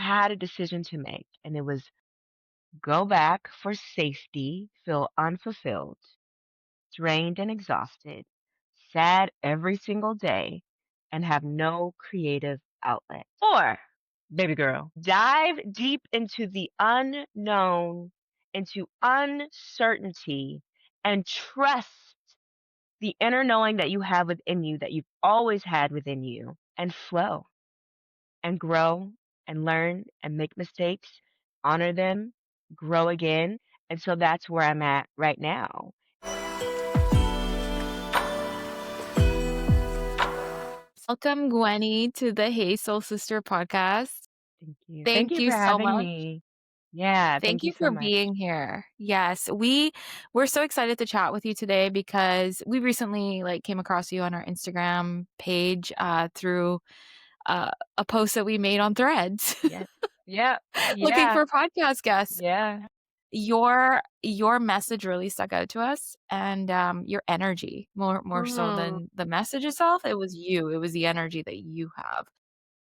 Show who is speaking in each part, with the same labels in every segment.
Speaker 1: had a decision to make, and it was go back for safety, feel unfulfilled, drained and exhausted, sad every single day, and have no creative outlet. Or, baby girl, dive deep into the unknown, into uncertainty, and trust the inner knowing that you have within you, that you've always had within you, and flow and grow and learn and make mistakes, honor them, grow again. And so that's where I'm at right now.
Speaker 2: Welcome, Gwennie, to the Hey Soul Sister podcast.
Speaker 1: Thank you. Thank
Speaker 2: Thank
Speaker 1: you
Speaker 2: you
Speaker 1: for
Speaker 2: so
Speaker 1: having
Speaker 2: much.
Speaker 1: me. Yeah,
Speaker 2: Thank
Speaker 1: thank you
Speaker 2: you
Speaker 1: so
Speaker 2: for
Speaker 1: much.
Speaker 2: being here. Yes, we're so excited to chat with you today because we recently came across you on our Instagram page through a post that we made on Threads,
Speaker 1: Yeah. Yeah.
Speaker 2: looking
Speaker 1: Yeah.
Speaker 2: for podcast guests.
Speaker 1: Yeah.
Speaker 2: Your message really stuck out to us, and your energy more so
Speaker 1: Mhm.
Speaker 2: than the message itself. It was you. It was the energy that you have.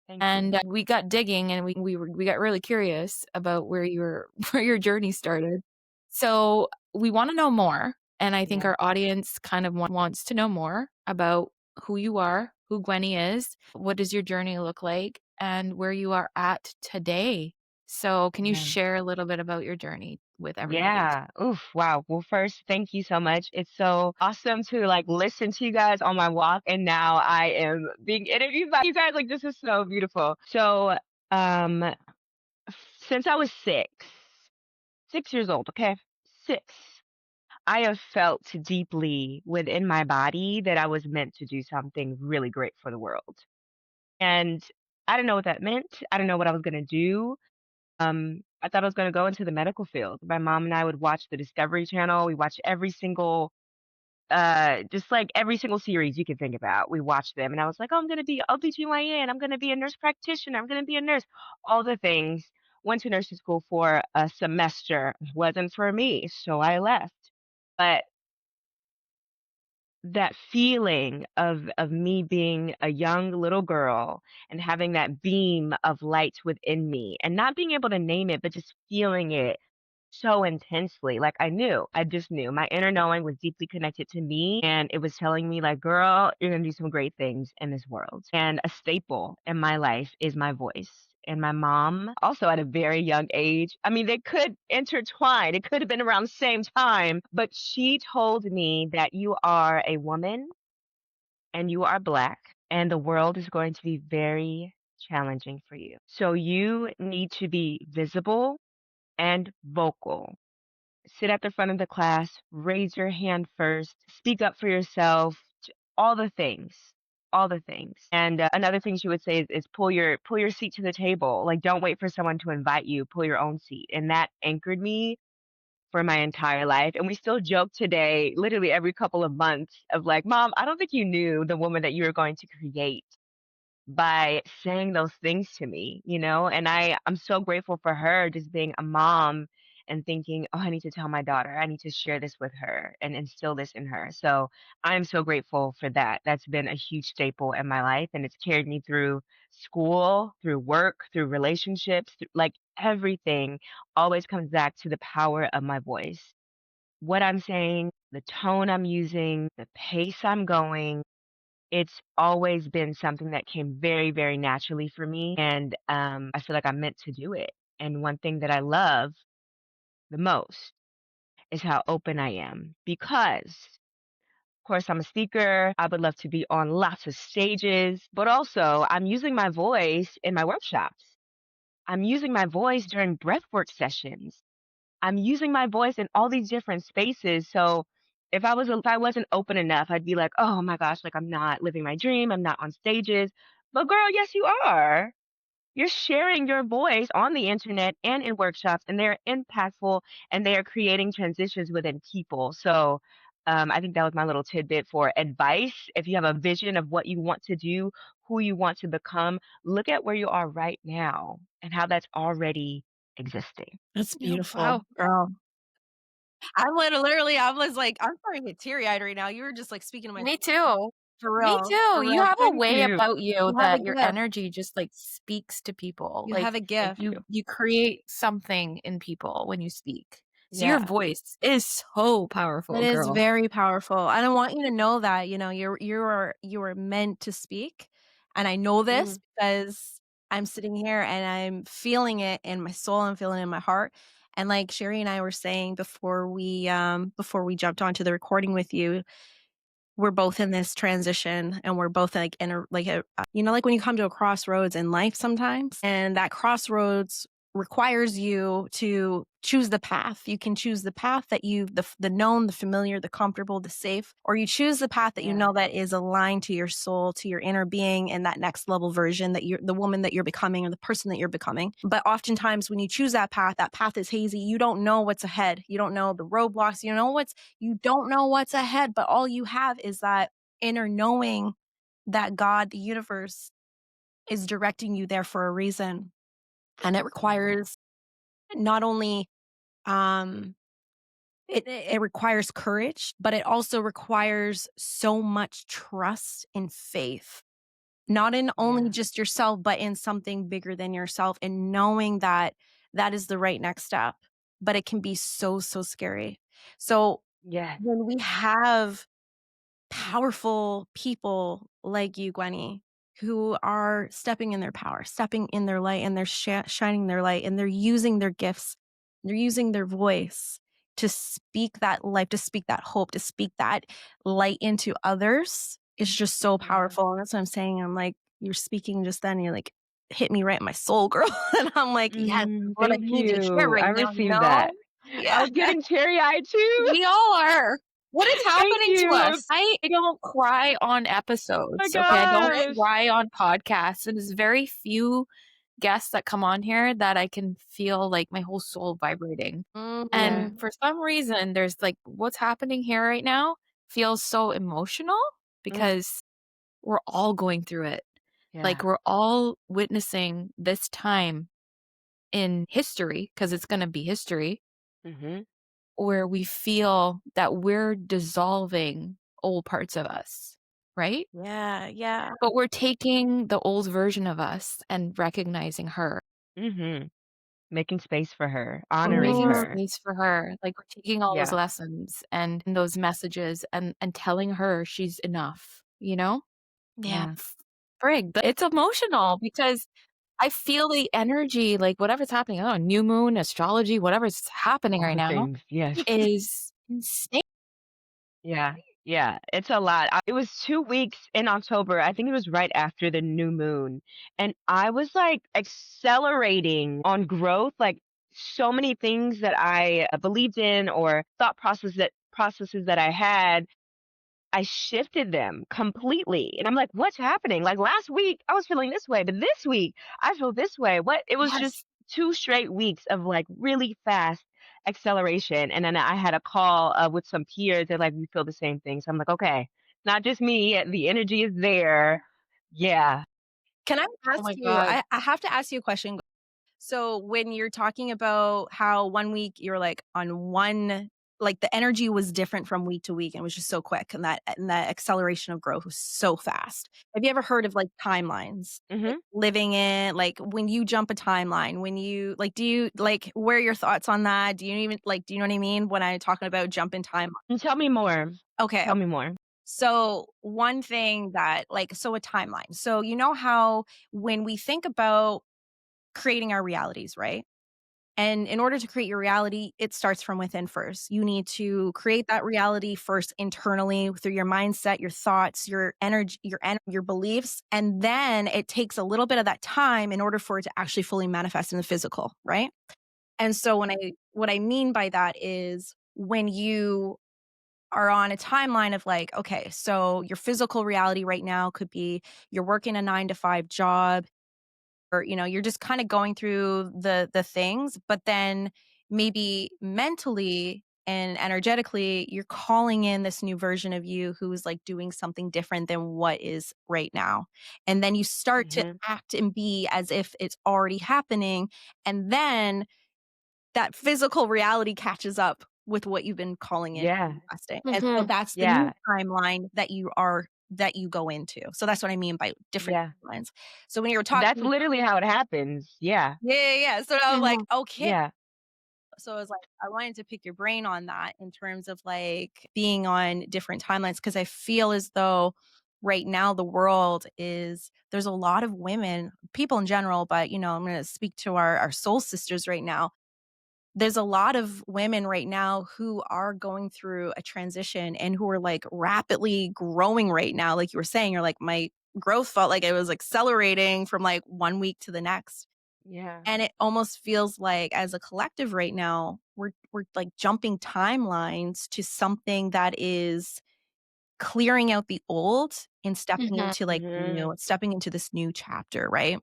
Speaker 1: Thank you.
Speaker 2: And, we got digging and we got really curious about where your where your journey started. So, we wanna know more, and I think
Speaker 1: Yeah.
Speaker 2: our audience kind of wants to know more about who you are, who Gwennie is, what does your journey look like, and where you are at today. So, can you
Speaker 1: Yeah.
Speaker 2: share a little bit about your journey with everybody?
Speaker 1: Yeah. Oof. Wow. Well, first, thank you so much. It's so awesome to like listen to you guys on my walk, and now I am being interviewed by you guys. Like, this is so beautiful. So, um, since I was 6 years old, okay, 6, I have felt deeply within my body that I was meant to do something really great for the world, and I didn't know what that meant. I didn't know what I was gonna do. I thought I was gonna go into the medical field. My mom and I would watch the Discovery Channel. We watched every single, just like every single series you could think about. We watched them, and I was like, "Oh, I'm gonna be OBGYN. I'm gonna be a nurse practitioner. I'm gonna be a nurse." All the things. Went to nursing school for a semester. Wasn't for me, so I left. But that feeling of me being a young little girl and having that beam of light within me and not being able to name it, but just feeling it so intensely. Like I just knew. My inner knowing was deeply connected to me and it was telling me like, girl, you're gonna do some great things in this world. And a staple in my life is my voice. And my mom, also at a very young age, I mean, they could intertwine. It could have been around the same time, but she told me that you are a woman and you are Black, and the world is going to be very challenging for you. So you need to be visible and vocal. Sit at the front of the class, raise your hand first, speak up for yourself, all the things. All the things. And another thing she would say is pull your seat to the table. Like don't wait for someone to invite you. Pull your own seat. And that anchored me for my entire life. And we still joke today, literally every couple of months, of like, Mom, I don't think you knew the woman that you were going to create by saying those things to me, you know? And I'm so grateful for her just being a mom and thinking, "Oh, I need to tell my daughter. I need to share this with her and instill this in her." So, I'm so grateful for that. That's been a huge staple in my life and it's carried me through school, through work, through relationships, like everything always comes back to the power of my voice. What I'm saying, the tone I'm using, the pace I'm going, it's always been something that came very, very naturally for me, and, I feel like I'm meant to do it, and one thing that I love the most is how open I am because, of course, I'm a speaker, I would love to be on lots of stages, but also I'm using my voice in my workshops. I'm using my voice during breathwork sessions. I'm using my voice in all these different spaces. So if I wasn't open enough, I'd be like, "Oh my gosh, like I'm not living my dream. I'm not on stages." But girl, yes you are. You're sharing your voice on the internet and in workshops and they're impactful and they are creating transitions within people. So I think that was my little tidbit for advice. If you have a vision of what you want to do, who you want to become, look at where you are right now and how that's already existing.
Speaker 2: That's
Speaker 3: Yeah, wow,
Speaker 2: beautiful, girl.
Speaker 3: I was like, I'm starting to get teary-eyed right now. You were just, like, speaking to my
Speaker 2: Me too. Me too.
Speaker 3: For
Speaker 2: You
Speaker 3: real.
Speaker 2: have a
Speaker 1: Thank
Speaker 2: way
Speaker 1: you.
Speaker 2: about you
Speaker 3: You have a
Speaker 2: that your
Speaker 3: gift.
Speaker 2: energy just, like, speaks to people.
Speaker 3: You have
Speaker 2: Like,
Speaker 3: a
Speaker 1: Thank
Speaker 3: gift.
Speaker 1: you.
Speaker 2: you create something in people when you speak. So your
Speaker 1: Yeah.
Speaker 2: voice is so
Speaker 3: It
Speaker 2: powerful,
Speaker 3: is
Speaker 2: girl.
Speaker 3: very powerful. And I want you to know that, you are meant to speak. And I know this
Speaker 1: Mhm.
Speaker 3: because I'm sitting here and I'm feeling it in my soul, I'm feeling it in my heart. And like Sherry and I were saying before we jumped onto the recording with you, we're both in this transition and we're both like in a like a like when you come to a crossroads in life sometimes, and that crossroads requires you to choose the path. You can choose the path that the known, the familiar, the comfortable, the safe, or you choose the path that you
Speaker 1: Yeah.
Speaker 3: know that is aligned to your soul, to your inner being, and that next level version that you're the woman that you're becoming or the person that you're becoming. But oftentimes when you choose that path is hazy. You don't know what's ahead. You don't know the roadblocks. You don't know what's ahead, but all you have is that inner knowing that God, the universe, is directing you there for a reason. And it
Speaker 1: Yeah.
Speaker 3: requires not only um it requires courage, but it also requires so much trust and faith. Not in only
Speaker 1: Yeah.
Speaker 3: just yourself, but in something bigger than yourself, and knowing that that is the right next step. But it can be so, so scary. So
Speaker 1: Yes.
Speaker 3: when we have powerful people like you, Gwenny, who are stepping in their power, stepping in their light, and they're shining their light, and they're using their gifts, they're using their voice to speak that life, to speak that hope, to speak that light into others is just so
Speaker 1: Yeah.
Speaker 3: powerful. And that's what I'm saying. I'm like, you're speaking just then, you're like, hit me right in my soul, girl. And I'm like, yes, this is what I
Speaker 1: Thank
Speaker 3: need to hear
Speaker 1: you.
Speaker 3: right
Speaker 1: I
Speaker 3: now,
Speaker 1: received that. I
Speaker 3: Yeah.
Speaker 1: was getting teary-eyed too.
Speaker 2: We all are. What is
Speaker 1: Thank
Speaker 2: happening to
Speaker 1: you.
Speaker 2: us? I don't cry on
Speaker 1: Oh my
Speaker 2: episodes, okay? I don't
Speaker 1: gosh.
Speaker 2: cry on podcasts, and there's very few guests that come on here that I can feel, like, my whole soul vibrating.
Speaker 3: Mm,
Speaker 1: Yeah.
Speaker 2: And for some reason, there's, like, what's happening here right now feels so emotional
Speaker 1: Mm.
Speaker 2: because we're all going through it. Like,
Speaker 1: Yeah.
Speaker 2: we're all witnessing this time in history, because it's gonna be history,
Speaker 1: Mhm.
Speaker 2: where we feel that we're dissolving old parts of us, right?
Speaker 3: yeah, yeah.
Speaker 2: But we're taking the old version of us and recognizing her.
Speaker 1: Mhm. Making space for her,
Speaker 2: We're
Speaker 1: honoring
Speaker 2: making
Speaker 3: Mm,
Speaker 1: her.
Speaker 2: space for her. Like, we're taking all those
Speaker 1: Yeah.
Speaker 2: lessons and those messages and telling her she's enough, you know?
Speaker 3: yeah.
Speaker 1: Yeah.
Speaker 2: Frig, but it's emotional because I feel the energy, like, whatever's happening, I don't know, new moon, astrology, whatever's happening
Speaker 1: All
Speaker 2: right
Speaker 1: the
Speaker 2: now
Speaker 1: things. Yes.
Speaker 2: is insane.
Speaker 1: Yeah. Yeah. It's a lot. It was 2 weeks in October. I think it was right after the new moon, and I was, like, accelerating on growth, like, so many things that I believed in or thought processes that I had I shifted them completely, and I'm like, "What's happening?" Like, last week, I was feeling this way, but this week, I feel this way. What it was just
Speaker 3: Yes.
Speaker 1: 2 straight weeks of, like, really fast acceleration, and then I had a call, with some peers, they're like, "We feel the same thing." So I'm like, "Okay, not just me, the energy is there." Yeah.
Speaker 3: Can I
Speaker 2: Oh
Speaker 3: ask
Speaker 2: my
Speaker 3: you
Speaker 2: god.
Speaker 3: I have to ask you a question. So when you're talking about how one week you're like on one like the energy was different from week to week and it was just so quick and that acceleration of growth was so fast. Have you ever heard of like timelines? Like
Speaker 1: Mhm.
Speaker 3: living in like when you jump a timeline, when you like do you like where are your thoughts on that? Do you know what I mean when I'm talking about jump in time?
Speaker 1: And tell me more.
Speaker 3: Okay.
Speaker 1: Tell me more.
Speaker 3: So one thing that a timeline. So you know how when we think about creating our realities, right? And in order to create your reality, it starts from within first. You need to create that reality first internally through your mindset, your thoughts, your energy, your beliefs, and then it takes a little bit of that time in order for it to actually fully manifest in the physical, right? And so what I mean by that is when you are on a timeline of like, okay, so your physical reality right now could be you're working a 9 to 5 job, or you're just kind of going through the things, but then maybe mentally and energetically you're calling in this new version of you who is like doing something different than what is right now, and then you start to
Speaker 1: Mhm.
Speaker 3: act and be as if it's already happening, and then that physical reality catches up with what you've been calling in
Speaker 1: Yeah.
Speaker 3: manifesting, and so
Speaker 2: Mhm.
Speaker 3: that's the new
Speaker 1: Yeah.
Speaker 3: timeline that you are that you go into. So that's what I mean by different
Speaker 1: Yeah.
Speaker 3: timelines. So when you were
Speaker 1: That's
Speaker 3: talking,
Speaker 1: literally how it happens. Yeah.
Speaker 3: yeah, yeah, yeah. So I was like,
Speaker 2: Mhm.
Speaker 3: okay.
Speaker 1: Yeah.
Speaker 3: So I was like, I wanted to pick your brain on that in terms of like being on different timelines because I feel as though right now the world is there's a lot of women, people in general, but I'm going to speak to our soul sisters right now. There's a lot of women right now who are going through a transition and who are like rapidly growing right now. Like you were saying, you're like, my growth felt like it was accelerating from like one week to the next.
Speaker 1: Yeah.
Speaker 3: And it almost feels like as a collective right now, we're like jumping timelines to something that is clearing out the old and stepping
Speaker 2: Mhm.
Speaker 3: into like the new,
Speaker 1: Mhm.
Speaker 3: stepping into this new chapter, right?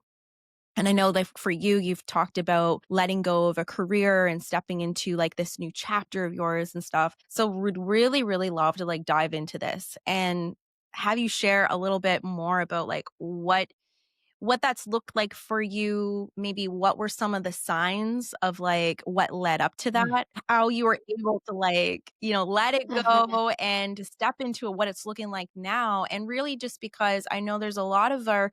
Speaker 3: And I know that for you, you've talked about letting go of a career and stepping into like this new chapter of yours and stuff. So would really, really love to like dive into this and have you share a little bit more about like what that's looked like for you, maybe what were some of the signs of, like, what led up to
Speaker 1: Mm.
Speaker 3: that? How you were able to, like, let it go and to step into what it's looking like now, and really just because I know there's a lot of our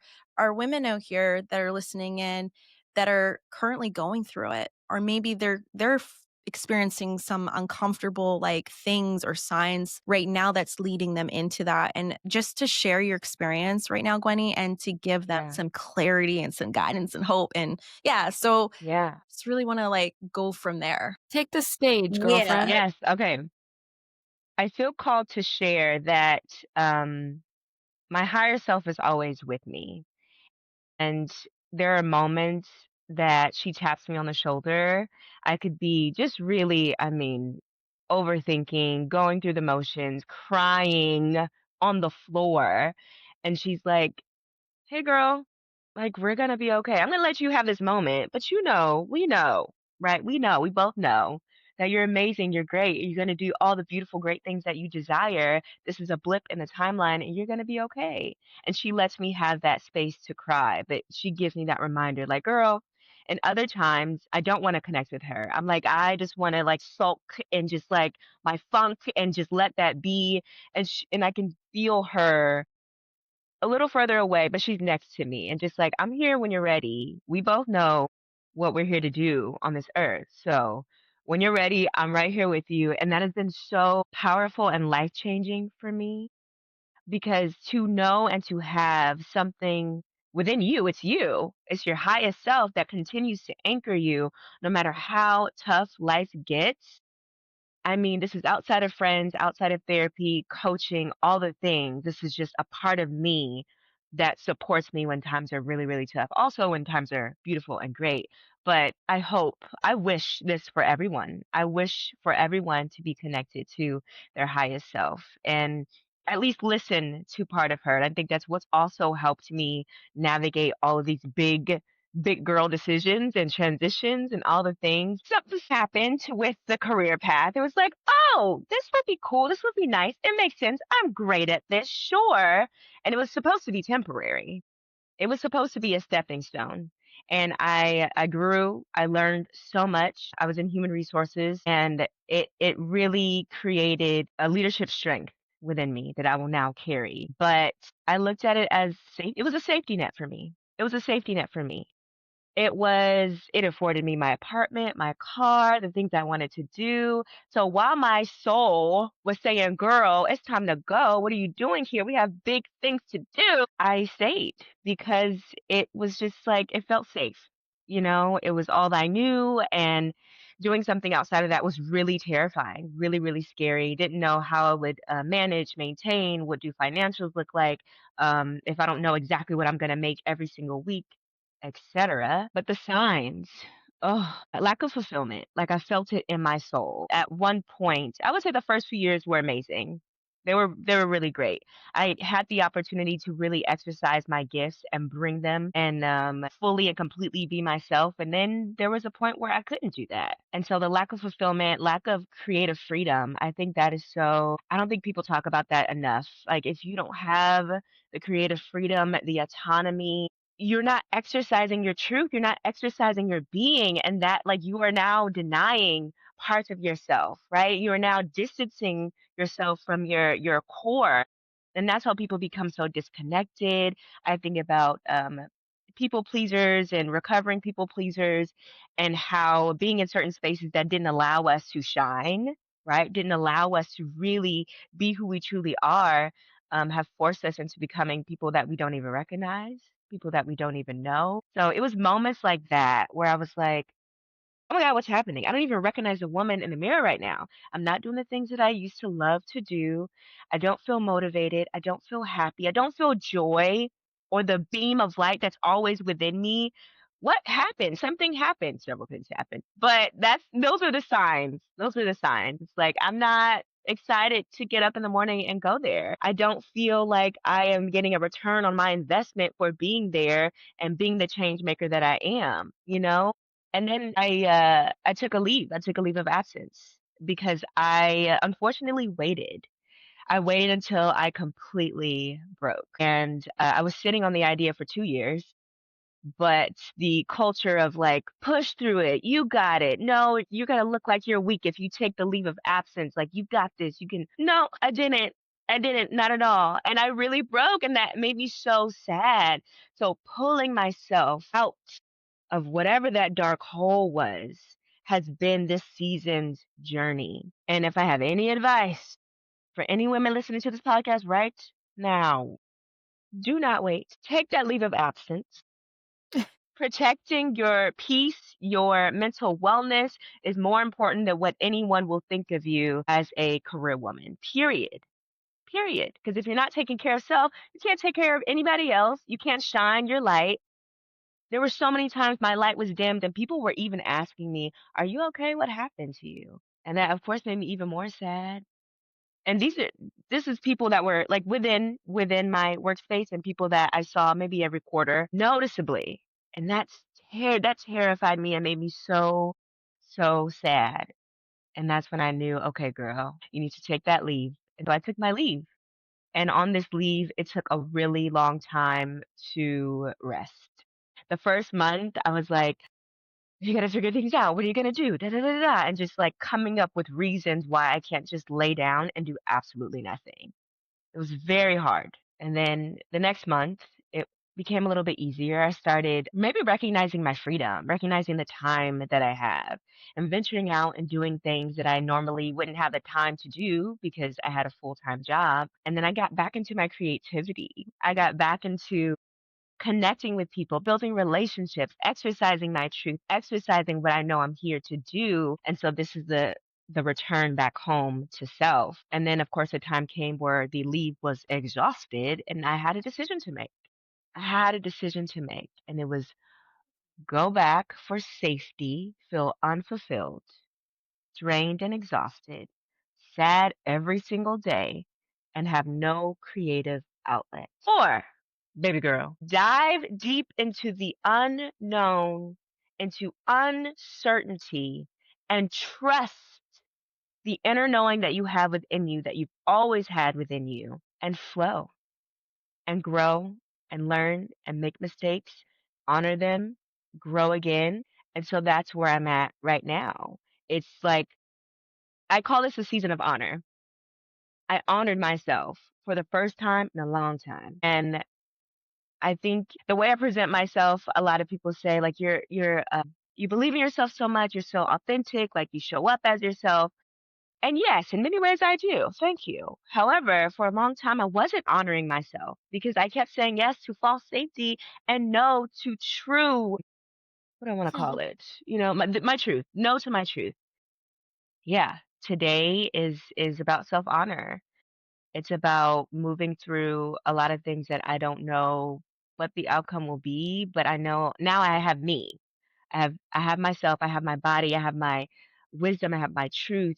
Speaker 3: women out here that are listening in that are currently going through it, or maybe they're experiencing some uncomfortable, like, things or signs right now that's leading them into that, and just to share your experience right now, Gwenny, and to give them
Speaker 1: Yeah.
Speaker 3: some clarity and some guidance and hope, and yeah, so
Speaker 1: Yeah.
Speaker 3: just really wanna, like, go from there.
Speaker 2: Take the stage,
Speaker 3: Yeah.
Speaker 2: girlfriend.
Speaker 1: Yes. Okay. I feel called to share that my higher self is always with me. And there are moments that she taps me on the shoulder. I could be just really, overthinking, going through the motions, crying on the floor. And she's like, "Hey, girl, like, we're gonna be okay. I'm gonna let you have this moment, but we know, right? We know, we both know that you're amazing, you're great, you're gonna do all the beautiful, great things that you desire. This is a blip in the timeline, and you're gonna be okay." And she lets me have that space to cry, but she gives me that reminder, like, girl. And other times, I don't want to connect with her. I'm like, I just want to like sulk and just like my funk and just let that be. And I can feel her a little further away, but she's next to me and just like, "I'm here when you're ready. We both know what we're here to do on this earth. So when you're ready, I'm right here with you." And that has been so powerful and life-changing for me because to know and to have something within you, it's your highest self that continues to anchor you no matter how tough life gets. This is outside of friends, outside of therapy, coaching, all the things. This is just a part of me that supports me when times are really, really tough. Also, when times are beautiful and great. But I wish this for everyone. I wish for everyone to be connected to their highest self and at least listen to part of her. And I think that's what's also helped me navigate all of these big girl decisions and transitions and all the things. Something's happened with the career path. It was like, oh, this would be cool. This would be nice. It makes sense. I'm great at this. Sure. And it was supposed to be temporary. It was supposed to be a stepping stone. And I grew, I learned so much. I was in human resources and it really created a leadership strength within me that I will now carry. But I looked at it as safe. It was a safety net for me. It was a safety net for me. It afforded me my apartment, my car, the things I wanted to do. So while my soul was saying, "Girl, it's time to go. What are you doing here? We have big things to do." I stayed because it was just like it felt safe. It was all I knew, and doing something outside of that was really terrifying, really, really scary. Didn't know how I would manage, maintain, what do financials look like, if I don't know exactly what I'm going to make every single week, etc. But the signs, oh, lack of fulfillment. Like I felt it in my soul. At one point, I would say the first few years were amazing. They were really great. I had the opportunity to really exercise my gifts and bring them and fully and completely be myself. And then there was a point where I couldn't do that. And so the lack of fulfillment, lack of creative freedom, I think that is so. I don't think people talk about that enough. Like if you don't have the creative freedom, the autonomy, you're not exercising your truth, you're not exercising your being, and that like you are now denying parts of yourself, right? You are now distancing yourself from your core. And that's how people become so disconnected. I think about people pleasers and recovering people pleasers, and how being in certain spaces that didn't allow us to shine, right? Didn't allow us to really be who we truly are, have forced us into becoming people that we don't even recognize, people that we don't even know. So it was moments like that where I was like, oh my God, what's happening? I don't even recognize a woman in the mirror right now. I'm not doing the things that I used to love to do. I don't feel motivated. I don't feel happy. I don't feel joy or the beam of light that's always within me. What happened? Something happened. Several things happened. But those are the signs. Those are the signs. Like, I'm not excited to get up in the morning and go there. I don't feel like I am getting a return on my investment for being there and being the change maker that I am, you know? And then I took a leave. I took a leave of absence because I unfortunately waited. I waited until I completely broke. And I was sitting on the idea for 2 years, but the culture of like, push through it. You got it. No, you're going to look like you're weak if you take the leave of absence. Like, you got this. You can. No, I didn't. I didn't, not at all. And I really broke, and that made me so sad. So pulling myself out of whatever that dark hole was has been this season's journey. And if I have any advice for any women listening to this podcast right now, do not wait. Take that leave of absence. Protecting your peace, your mental wellness is more important than what anyone will think of you as a career woman. Period. Period. Because if you're not taking care of self, you can't take care of anybody else. You can't shine your light. There were so many times my light was dimmed and people were even asking me, "Are you okay? What happened to you?" And that, of course, made me even more sad. And this is people that were like within my workspace, and people that I saw maybe every quarter noticeably. And that terrified me and made me so, so sad. And that's when I knew, okay, girl, you need to take that leave. And so I took my leave. And on this leave, it took a really long time to rest. The first month, I was like, "You gotta figure things out. What are you gonna do? Da, da, da, da, da," and just like coming up with reasons why I can't just lay down and do absolutely nothing. It was very hard. And then the next month, it became a little bit easier. I started maybe recognizing my freedom, recognizing the time that I have, and venturing out and doing things that I normally wouldn't have the time to do because I had a full-time job. And then I got back into my creativity. I got back into connecting with people, building relationships, exercising my truth, exercising what I know I'm here to do. And so this is the return back home to self. And then of course a time came where the leave was exhausted and I had a decision to make. I had a decision to make, and it was go back for safety, feel unfulfilled, drained and exhausted, sad every single day, and have no creative outlet. Or, baby girl, dive deep into the unknown, into uncertainty, and trust the inner knowing that you have within you, that you've always had within you, and flow and grow and learn and make mistakes, honor them, grow again. And so that's where I'm at right now. It's like I call this a season of honor. I honored myself for the first time in a long time. And I think the way I present myself, a lot of people say like you believe in yourself so much, you're so authentic, like you show up as yourself. And yes, in many ways I do. Thank you. However, for a long time I wasn't honoring myself because I kept saying yes to false safety and no to true, what do I want to call it? My truth. No to my truth. Yeah. Today is about self-honor. It's about moving through a lot of things that I don't know what the outcome will be, but I know now I have me. I have myself, I have my body, I have my wisdom, I have my truth,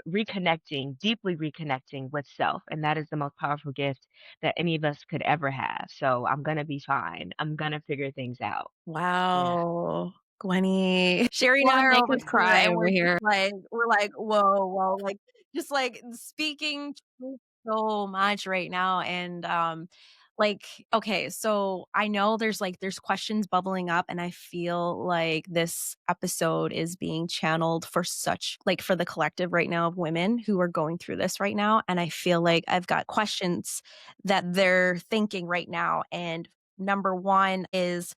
Speaker 1: reconnecting, deeply reconnecting with self. And that is the most powerful gift that any of us could ever have. So I'm gonna be fine. I'm gonna figure things out. Yeah.
Speaker 3: Wow, Gwennie. Sherry and
Speaker 2: Wanna
Speaker 3: I are
Speaker 2: make
Speaker 3: over
Speaker 2: us
Speaker 3: here,
Speaker 2: cry
Speaker 3: and
Speaker 2: over here.
Speaker 3: we're like, whoa, whoa, like just like speaking truth so much right now. And Like, okay, so I know there's questions bubbling up, and I feel like this episode is being channeled for such like for the collective right now of women who are going through this right now. And I feel like I've got questions that they're thinking right now. And number one is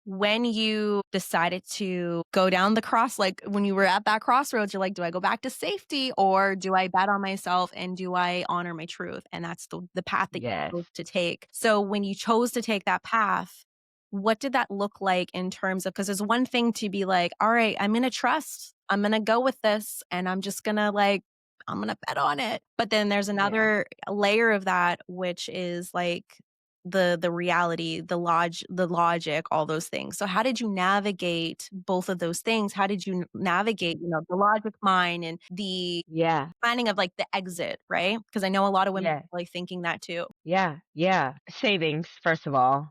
Speaker 3: when you decided to go down the cross, like when you were at that crossroads, you're like, do I go back to safety or do I bet on myself and do I honor my truth? And that's the path that
Speaker 1: Yes.
Speaker 3: chose to take. So when you chose to take that path, what did that look like in terms of, because there's one thing to be like, all right, I'm going to trust, I'm going to go with this, and I'm just going to like, I'm going to bet on it. But then there's
Speaker 1: Yeah.
Speaker 3: another layer of that, which is like the reality, the logic, all those things. So how did you navigate both of those things? How did you navigate, the logic mind and the
Speaker 1: Yeah.
Speaker 3: planning of like the exit, right? Because I know a lot of women
Speaker 1: Yeah.
Speaker 3: are like thinking that too.
Speaker 1: Yeah. Yeah. Savings, first of all.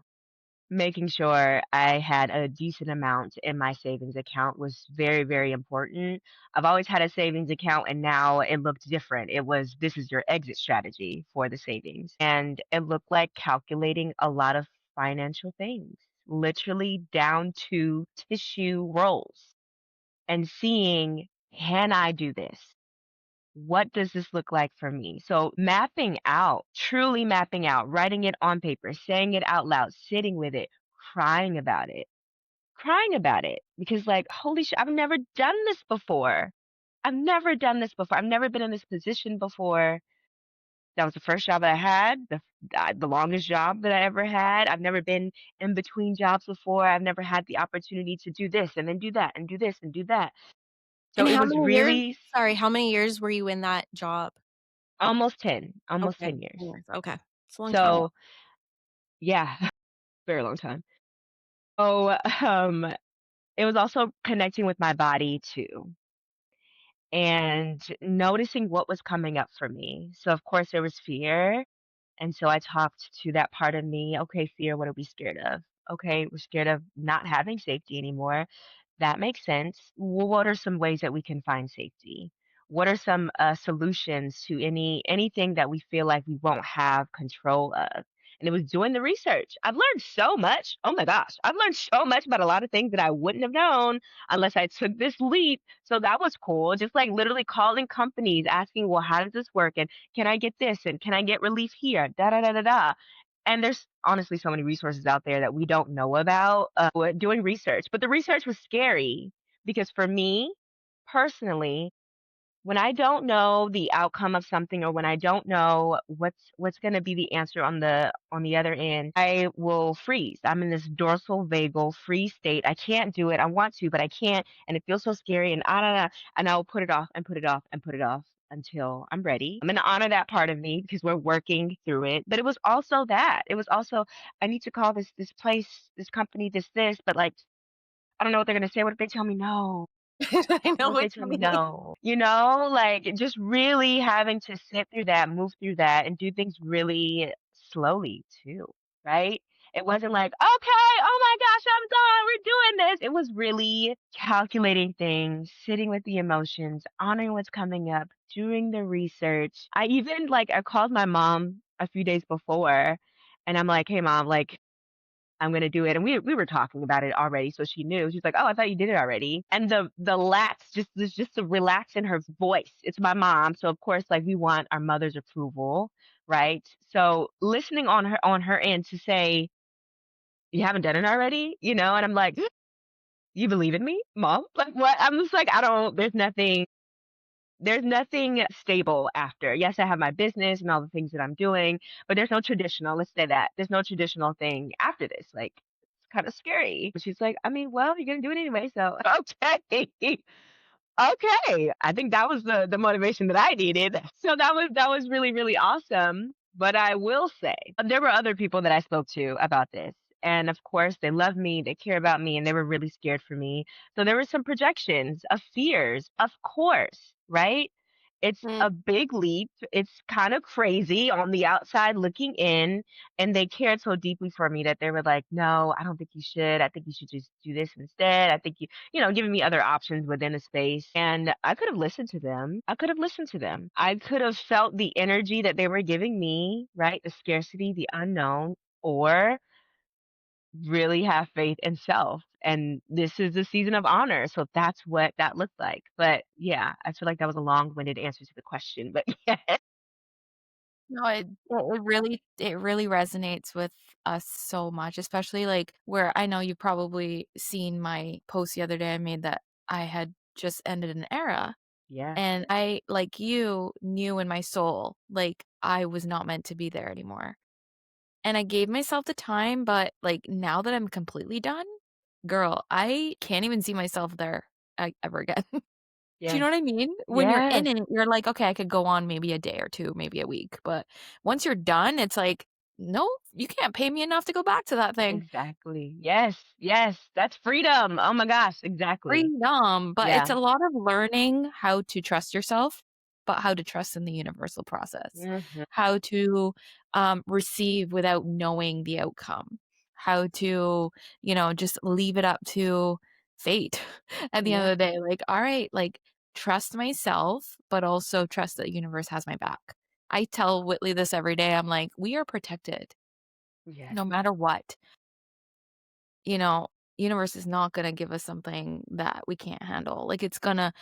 Speaker 1: Making sure I had a decent amount in my savings account was very, very important. I've always had a savings account and now it looked different. It was, this is your exit strategy for the savings. And it looked like calculating a lot of financial things, literally down to tissue rolls and seeing, can I do this? What does this look like for me? So mapping out, truly mapping out, writing it on paper, saying it out loud, sitting with it, crying about it, crying about it because like, holy shit, I've never done this before. I've never done this before. I've never been in this position before. That was the first job that I had, the longest job that I ever had. I've never been in between jobs before. I've never had the opportunity to do this and then do that and do this and do that. So
Speaker 3: And
Speaker 1: it
Speaker 3: how
Speaker 1: was
Speaker 3: many years
Speaker 1: really
Speaker 3: sorry, how many years were you in that job?
Speaker 1: almost
Speaker 3: Okay,
Speaker 1: 10 years.
Speaker 3: 10 years, okay. It's a long time.
Speaker 1: So yeah, very long time. So, it was also connecting with my body too, and noticing what was coming up for me. So, of course, there was fear. And so I talked to that part of me. Okay, fear, what are we scared of? Okay, we're scared of not having safety anymore. That makes sense. Well, what are some ways that we can find safety? What are some solutions to anything that we feel like we won't have control of? And it was doing the research. I've learned so much. Oh my gosh, I've learned so much about a lot of things that I wouldn't have known unless I took this leap. So that was cool. Just like literally calling companies, asking, well, how does this work? And can I get this? And can I get relief here? Da da da da da. And there's honestly so many resources out there that we don't know about doing research. But the research was scary because for me personally, when I don't know the outcome of something or when I don't know what's going to be the answer on the other end, I will freeze. I'm in this dorsal vagal freeze state. I can't do it. I want to, but I can't, and it feels so scary. And I don't know, and I'll put it off and put it off and put it off until I'm ready. I'm going to honor that part of me because we're working through it. But it was also that. It was also I need to call this place, this company, this, but like I don't know what they're going to say. What if they tell me no?
Speaker 3: I know
Speaker 1: What if
Speaker 3: what
Speaker 1: they tell
Speaker 3: you
Speaker 1: me
Speaker 3: mean.
Speaker 1: no? You know, like just really having to sit through that, move through that, and do things really slowly too, right? It wasn't like, okay, oh my gosh, I'm done, we're doing this. It was really calculating things, sitting with the emotions, honoring what's coming up, doing the research. I even like I called my mom a few days before and I'm like, hey mom, like I'm gonna do it. And we were talking about it already, so she knew. She's like, "Oh, I thought you did it already." And the lax, just there's just a relax in her voice. It's my mom, so of course, like we want our mother's approval, right? So listening on her end to say, "You haven't done it already," and I'm like, "You believe in me, mom?" Like what? I'm just like, I don't. There's nothing stable after. Yes, I have my business and all the things that I'm doing, but there's no traditional, let's say that. There's no traditional thing after this. Like, it's kind of scary. But she's like, I mean, well, you're going to do it anyway. So, okay. Okay. I think that was the motivation that I needed. So that was really, really awesome. But I will say, there were other people that I spoke to about this. And of course, they love me, they care about me, and they were really scared for me. So there were some projections of fears, of course, right? It's
Speaker 3: Mm.
Speaker 1: a big leap. It's kind of crazy on the outside looking in. And they cared so deeply for me that they were like, no, I don't think you should. I think you should just do this instead. I think giving me other options within the space. And I could have listened to them. I could have listened to them. I could have felt the energy that they were giving me, right? The scarcity, the unknown. or really have faith in self. And this is the season of honor. So that's what that looked like. But yeah, I feel like that was a long-winded answer to the question. But yeah.
Speaker 2: No, it really resonates with us so much, especially, like, where I know you've probably seen my post the other day I made that I had just ended an era,
Speaker 1: Yeah.
Speaker 2: and I, like you, knew in my soul, like, I was not meant to be there anymore, and I gave myself the time, but, like, now that I'm completely done, girl, I can't even see myself there, ever again. Do you know
Speaker 1: Yes.
Speaker 2: what I mean? When you're in
Speaker 1: Yes.
Speaker 2: it, you're like, "Okay, I could go on maybe a day or 2, maybe a week," but once you're done, it's like, "No, you can't pay me enough to go back to that thing."
Speaker 1: Exactly. Yes. Yes. That's freedom. Oh my gosh. Exactly.
Speaker 2: Freedom, but it's
Speaker 1: Yeah.
Speaker 2: a lot of learning how to trust yourself, but how to trust in the universal process.
Speaker 1: Hmm.
Speaker 2: How to, receive without knowing the outcome. How to, just leave it up to fate at the end
Speaker 1: Yeah.
Speaker 2: of the day, like, "Alright, like, trust myself, but also trust that the universe has my back." I tell Whitley this every day, I'm like, "We are protected
Speaker 1: Yes.
Speaker 2: no matter what." you know, Universe is not gonna give us something that we can't handle. Like, it's gonna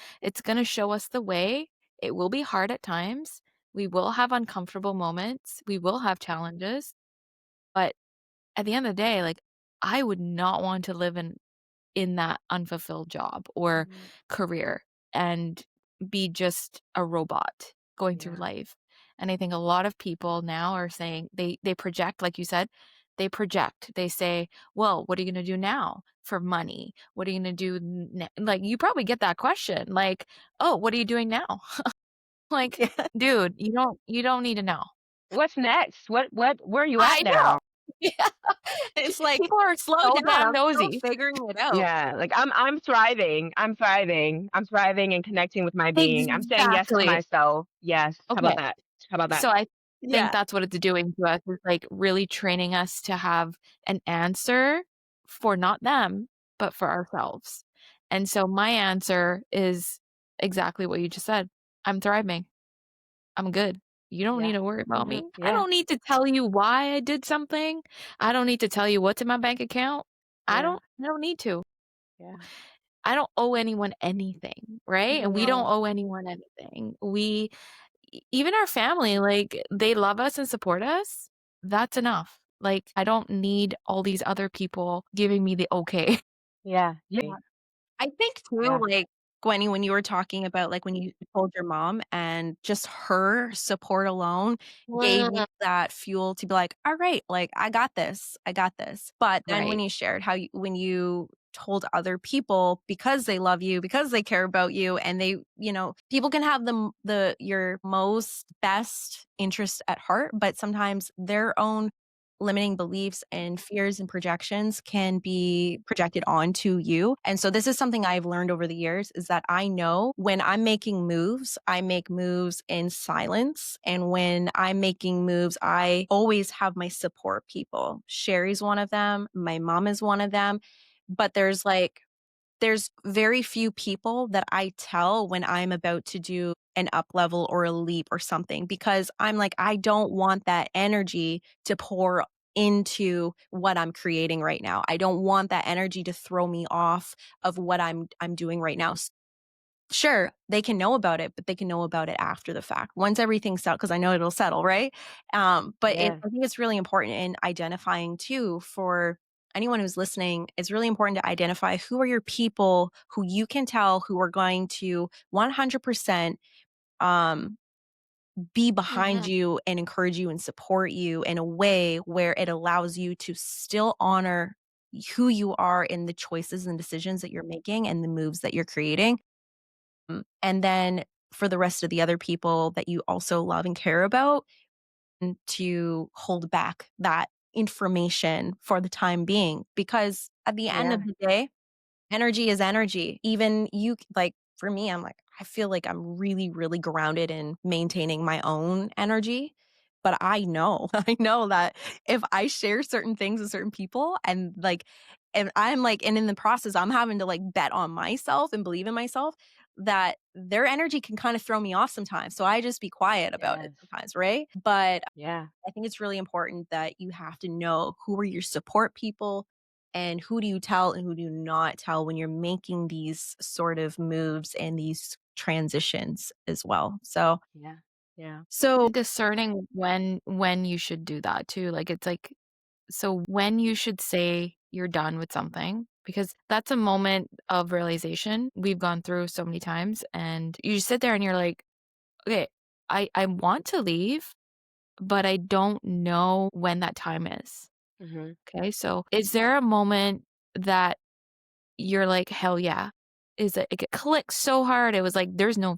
Speaker 2: show us the way. It will be hard at times. We will have uncomfortable moments. We will have challenges, but at the end of the day, like, I would not want to live in that unfulfilled job or
Speaker 1: Mhm.
Speaker 2: career and be just a robot going through
Speaker 1: Yeah.
Speaker 2: life. And I think a lot of people now are saying they project, like you said, they project. They say, "Well, what are you going to do now for money? What are you going to do like you probably get that question like, "Oh, what are you doing now?" Like,
Speaker 3: Yeah.
Speaker 2: dude, you don't need to know.
Speaker 1: What's next? Where are you at
Speaker 2: I know.
Speaker 1: now?
Speaker 2: Yeah.
Speaker 3: It's like,
Speaker 2: People are
Speaker 3: "Slow
Speaker 2: so
Speaker 3: down,
Speaker 2: damn
Speaker 3: I'm still
Speaker 2: nosy.
Speaker 3: figuring it out."
Speaker 1: Yeah, like I'm thriving. I'm thriving. I'm thriving and connecting with my being. I'm saying yes to
Speaker 2: Exactly.
Speaker 1: myself. Yes. How about
Speaker 2: Okay.
Speaker 1: that? How about that?
Speaker 2: So I think
Speaker 3: Yeah.
Speaker 2: that's what it's doing to us is, like, really training us to have an answer for not them, but for ourselves. And so my answer is exactly what you just said. I'm thriving. I'm good. You don't need
Speaker 1: Yeah.
Speaker 2: to worry about me. I
Speaker 1: Yeah.
Speaker 2: don't need to tell you why I did something. I don't need to tell you what's in my bank account. I
Speaker 1: Yeah.
Speaker 2: don't I don't need to.
Speaker 1: Yeah.
Speaker 2: I don't owe anyone anything, right? And we don't
Speaker 1: No.
Speaker 2: owe anyone anything. Even our family, like, they love us and support us. That's enough. Like, I don't need all these other people giving me the okay.
Speaker 1: Yeah.
Speaker 3: Yeah. I think too,
Speaker 1: Yeah.
Speaker 3: like, Gwennie, when you were talking about, like, when you told your mom and just her support alone gave you
Speaker 2: Mm,
Speaker 3: that fuel to be like, "All right, like, I got this. I got this." But then when
Speaker 2: right.
Speaker 3: you shared how you when you told other people because they love you, because they care about you, and people can have the your most best interest at heart, but sometimes their own limiting beliefs and fears and projections can be projected onto you. And so this is something I've learned over the years is that I know when I'm making moves, I make moves in silence. And when I'm making moves, I always have my support people. Sherry's one of them, my mom is one of them. But there's very few people that I tell when I'm about to do an up level or a leap or something because I'm like, I don't want that energy to pour into what I'm creating right now. I don't want that energy to throw me off of what I'm doing right now. Sure, they can know about it, but they can know about it after the fact. Once everything's settled, because I know it'll settle, right?
Speaker 1: Yeah.
Speaker 3: I think it's really important in identifying too for anyone who's listening. It's really important to identify who are your people who you can tell who are going to 100% um, be behind
Speaker 2: Mhm.
Speaker 3: you and encourage you and support you in a way where it allows you to still honor who you are in the choices and decisions that you're making and the moves that you're creating and then for the rest of the other people that you also love and care about, to hold back that information for the time being. Because at the end of
Speaker 1: Yeah.
Speaker 3: the day, energy is energy. Even like for me, I'm like, I feel like I'm really, really grounded in maintaining my own energy. But I know, I know that if I share certain things with certain people and like and I'm like, and in the process, I'm having to like bet on myself and believe in myself that their energy can kind of throw me off sometimes. So I just be quiet about it
Speaker 1: Yes.
Speaker 3: sometimes, right? But
Speaker 1: Yeah.
Speaker 3: I think it's really important that you have to know who are your support people and who do you tell and who do you not tell when you're making these sort of moves and these transitions as well. So,
Speaker 1: Yeah. Yeah.
Speaker 3: so
Speaker 2: Discerning when you should do that too. Like it's like so when you should say you're done with something because that's a moment of realization we've gone through so many times and you sit there and you're like, okay, I want to leave, but I don't know when that time is.
Speaker 1: Hmm.
Speaker 2: Okay? So is there a moment that you're like, "Hell yeah." Is it clicked so hard, it was like, there's no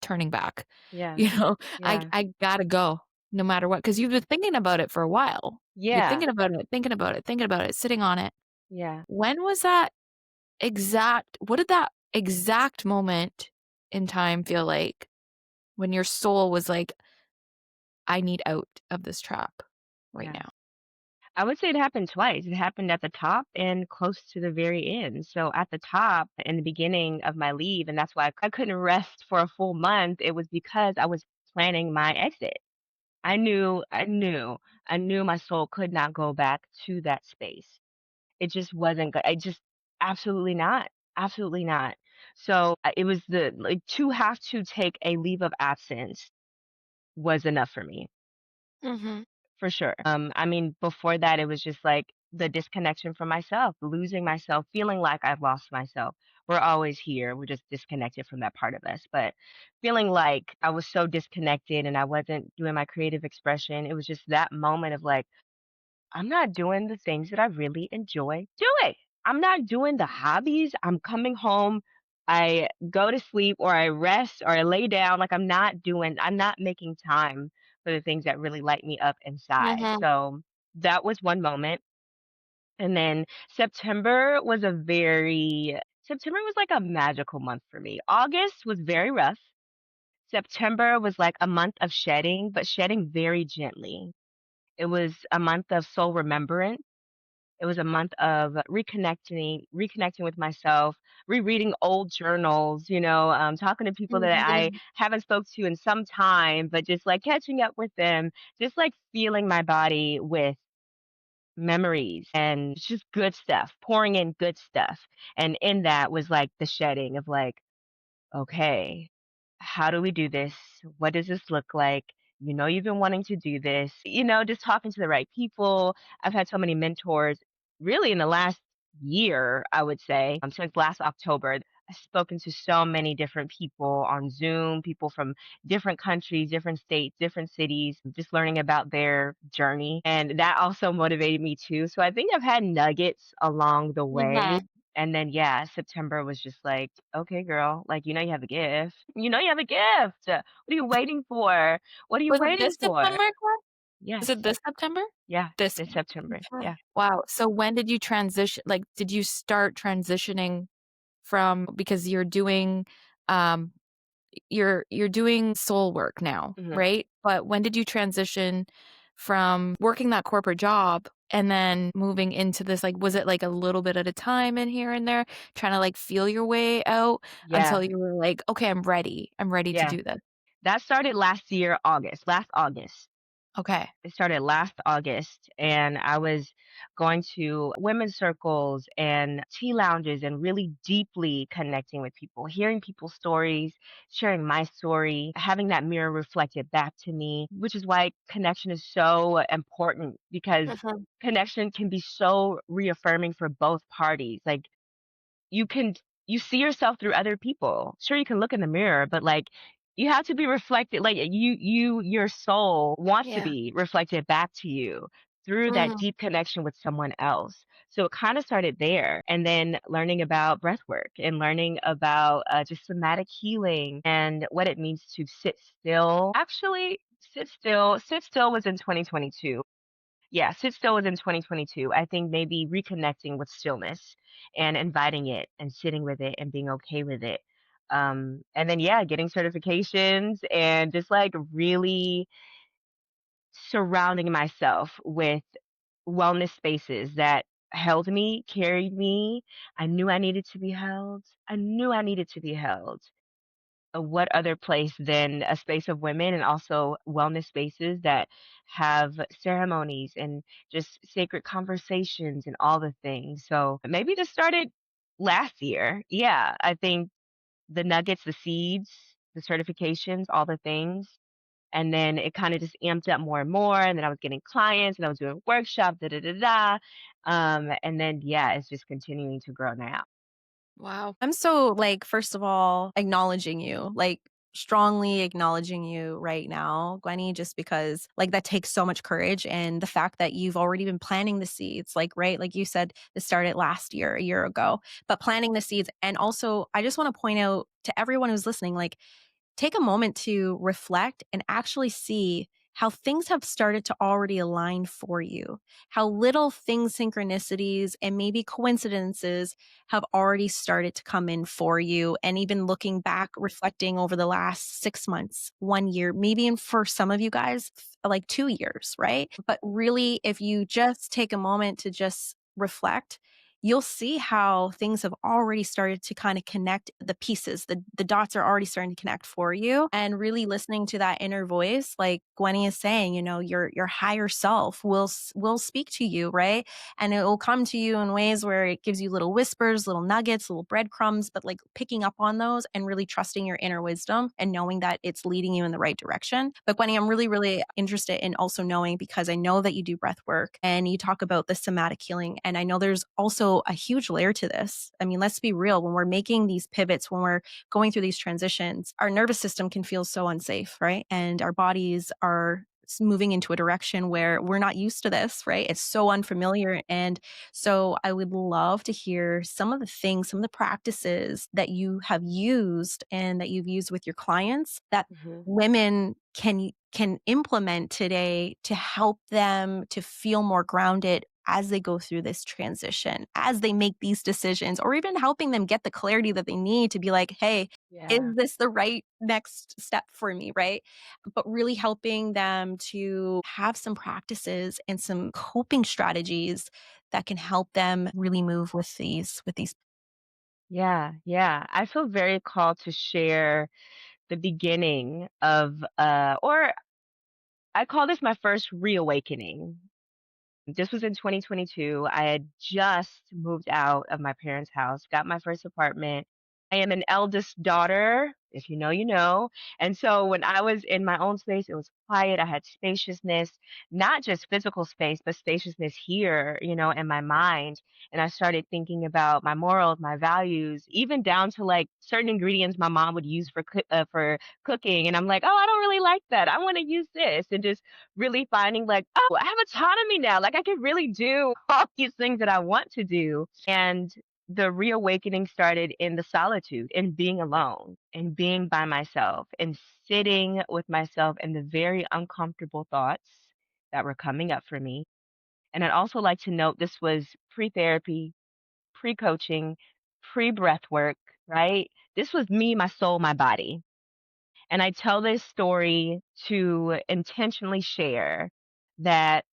Speaker 2: turning back.
Speaker 1: Yeah.
Speaker 2: You know,
Speaker 1: Yeah.
Speaker 2: I gotta go no matter what, because 'cause you've been thinking about it for a while. You're
Speaker 1: Yeah.
Speaker 2: thinking about it, thinking about it, sitting on it.
Speaker 1: Yeah.
Speaker 2: When was that what did that exact moment in time feel like when your soul was like, "I need out of this trap right
Speaker 1: Yeah.
Speaker 2: now?"
Speaker 1: I would say it happened twice. It happened at the top and close to the very end. So at the top, in the beginning of my leave, and that's why I couldn't rest for a full month, it was because I was planning my exit. I knew my soul could not go back to that space. It just wasn't good. I just absolutely not. Absolutely not. So it was the like to have to take a leave of absence was enough for me.
Speaker 2: Mhm.
Speaker 1: For sure. I mean, before that, it was just like the disconnection from myself, losing myself, feeling like I've lost myself. We're always here. We're just disconnected from that part of us. But feeling like I was so disconnected and I wasn't doing my creative expression, it was just that moment of like, I'm not doing the things that I really enjoy doing. I'm not doing the hobbies. I'm coming home, I go to sleep or I rest or I lay down. Like I'm not making time for the things that really light me up inside.
Speaker 2: Mhm.
Speaker 1: So that was one moment. And then September was like a magical month for me. August was very rough. September was like a month of shedding, but shedding very gently. It was a month of soul remembrance. It was a month of reconnecting with myself, rereading old journals, talking to people that I
Speaker 2: Mhm.
Speaker 1: haven't spoke to in some time, but just like catching up with them, just like feeling my body with memories and just good stuff, pouring in good stuff. And in that was like the shedding of like, okay, how do we do this? What does this look like? You've been wanting to do this, just talking to the right people. I've had so many mentors really in the last year, I would say, since last October. I've spoken to so many different people on Zoom, people from different countries, different states, different cities, just learning about their journey. And that also motivated me too. So I think I've had nuggets along the way.
Speaker 2: Mhm.
Speaker 1: And then, yeah, September was just like, okay, girl, like, you have a gift. You know, you have a gift. What are you waiting for? What are you
Speaker 2: Was it
Speaker 1: waiting
Speaker 2: this
Speaker 1: for?
Speaker 2: September, Gwen?
Speaker 1: Yes.
Speaker 2: Was it this September?
Speaker 1: Yeah.
Speaker 2: This
Speaker 1: This
Speaker 2: one.
Speaker 1: September.
Speaker 2: Okay.
Speaker 1: Yeah.
Speaker 2: Wow. So when did you transition did you start transitioning from because um you're doing soul work now,
Speaker 1: Hmm.
Speaker 2: right? But when did you transition from working that corporate job and then moving into this was it like a little bit at a time in here and there, trying to like feel your way out until
Speaker 1: Yeah.
Speaker 2: you were like, "Okay, I'm ready. I'm ready to
Speaker 1: Yeah.
Speaker 2: do this."
Speaker 1: That started last August.
Speaker 2: Okay.
Speaker 1: It started last August, and I was going to women's circles and tea lounges and really deeply connecting with people, hearing people's stories, sharing my story, having that mirror reflected back to me, which is why connection is so important because
Speaker 2: Mhm.
Speaker 1: connection can be so reaffirming for both parties. Like you can you see yourself through other people. Sure, you can look in the mirror, but like you have to be reflected. Like your soul wants to
Speaker 2: Yeah.
Speaker 1: be reflected back to you through that
Speaker 2: Mhm.
Speaker 1: deep connection with someone else. So it kind of started there, and then learning about breath work and learning about just somatic healing and what it means to sit still. Actually, sit still. Sit still was in 2022. Yeah, sit still was in 2022. I think maybe reconnecting with stillness and inviting it and sitting with it and being okay with it. And then yeah, getting certifications and just like really surrounding myself with wellness spaces that held me, carried me. I knew I needed to be held. I knew I needed to be held. What other place than a space of women and also wellness spaces that have ceremonies and just sacred conversations and all the things. So maybe this started last year. Yeah, I think the nuggets, the seeds, the certifications, all the things. And then it kind of just amped up more and more. And then I was getting clients and I was doing workshops, da da da da. And then, yeah, it's just continuing to grow now.
Speaker 2: Wow.
Speaker 3: I'm so like, first of all, acknowledging you, like strongly acknowledging you right now, Gwennie, just because like that takes so much courage. And the fact that you've already been planting the seeds, like, right, like you said, this started last year, a year ago, but planting the seeds. And also, I just want to point out to everyone who's listening, like, take a moment to reflect and actually see how things have started to already align for you, how little things, synchronicities, and maybe coincidences have already started to come in for you. And even looking back, reflecting over the last 6 months, 1 year, maybe even for some of you guys, like 2 years, right? But really, if you just take a moment to just reflect, you'll see how things have already started to kind of connect the pieces. The dots are already starting to connect for you. And really listening to that inner voice, like Gwennie is saying, your higher self will speak to you, right? And it will come to you in ways where it gives you little whispers, little nuggets, little breadcrumbs, but like picking up on those and really trusting your inner wisdom and knowing that it's leading you in the right direction. But Gwennie, I'm really, really interested in also knowing, because I know that you do breath work and you talk about the somatic healing. And I know there's also a huge layer to this. I mean, let's be real. When we're making these pivots, when we're going through these transitions, our nervous system can feel so unsafe, right? And our bodies are moving into a direction where we're not used to this, right? It's so unfamiliar. And so I would love to hear some of the things, some of the practices that you have used and that you've used with your clients that
Speaker 1: Mhm.
Speaker 3: women can implement today to help them to feel more grounded as they go through this transition, as they make these decisions, or even helping them get the clarity that they need to be like, hey, is
Speaker 1: Yeah.
Speaker 3: this the right next step for me, right? But really helping them to have some practices and some coping strategies that can help them really move with these.
Speaker 1: Yeah, yeah. I feel very called to share the beginning of or I call this my first reawakening. This was in 2022. I had just moved out of my parents' house, got my first apartment. I am an eldest daughter. If you know, you know. And so when I was in my own space, it was quiet. I had spaciousness, not just physical space, but spaciousness here, in my mind. And I started thinking about my morals, my values, even down to like certain ingredients my mom would use for cooking. And I'm like, oh, I don't really like that. I want to use this, and just really finding like, oh, I have autonomy now. Like I can really do all these things that I want to do. And the reawakening started in the solitude, in being alone and being by myself and sitting with myself and the very uncomfortable thoughts that were coming up for me. And I'd also like to note this was pre therapy, pre coaching, pre breath work, right? This was me, my soul, my body. And I tell this story to intentionally share that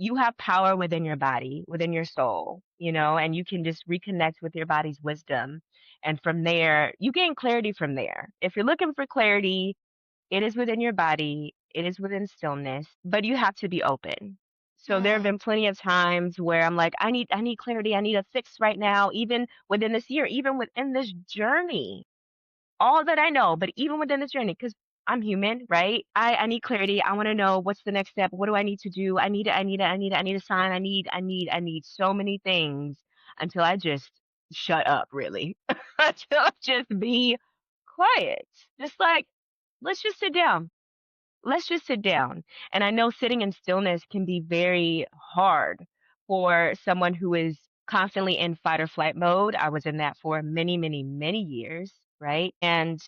Speaker 1: you have power within your body, within your soul, and you can just reconnect with your body's wisdom. And from there, you gain clarity from there. If you're looking for clarity, it is within your body, it is within stillness, but you have to be open. So there have
Speaker 2: Mm,
Speaker 1: been plenty of times where I'm like, I need clarity, I need a fix right now, even within this year, even within this journey, all that I know, but even within this journey, because I'm human, right? I need clarity. I want to know what's the next step. What do I need to do? I need a sign. I need so many things until I just shut up, really. Until I just be quiet. Just like, let's just sit down. Let's just sit down. And I know sitting in stillness can be very hard for someone who is constantly in fight or flight mode. I was in that for many, many, many years, right? And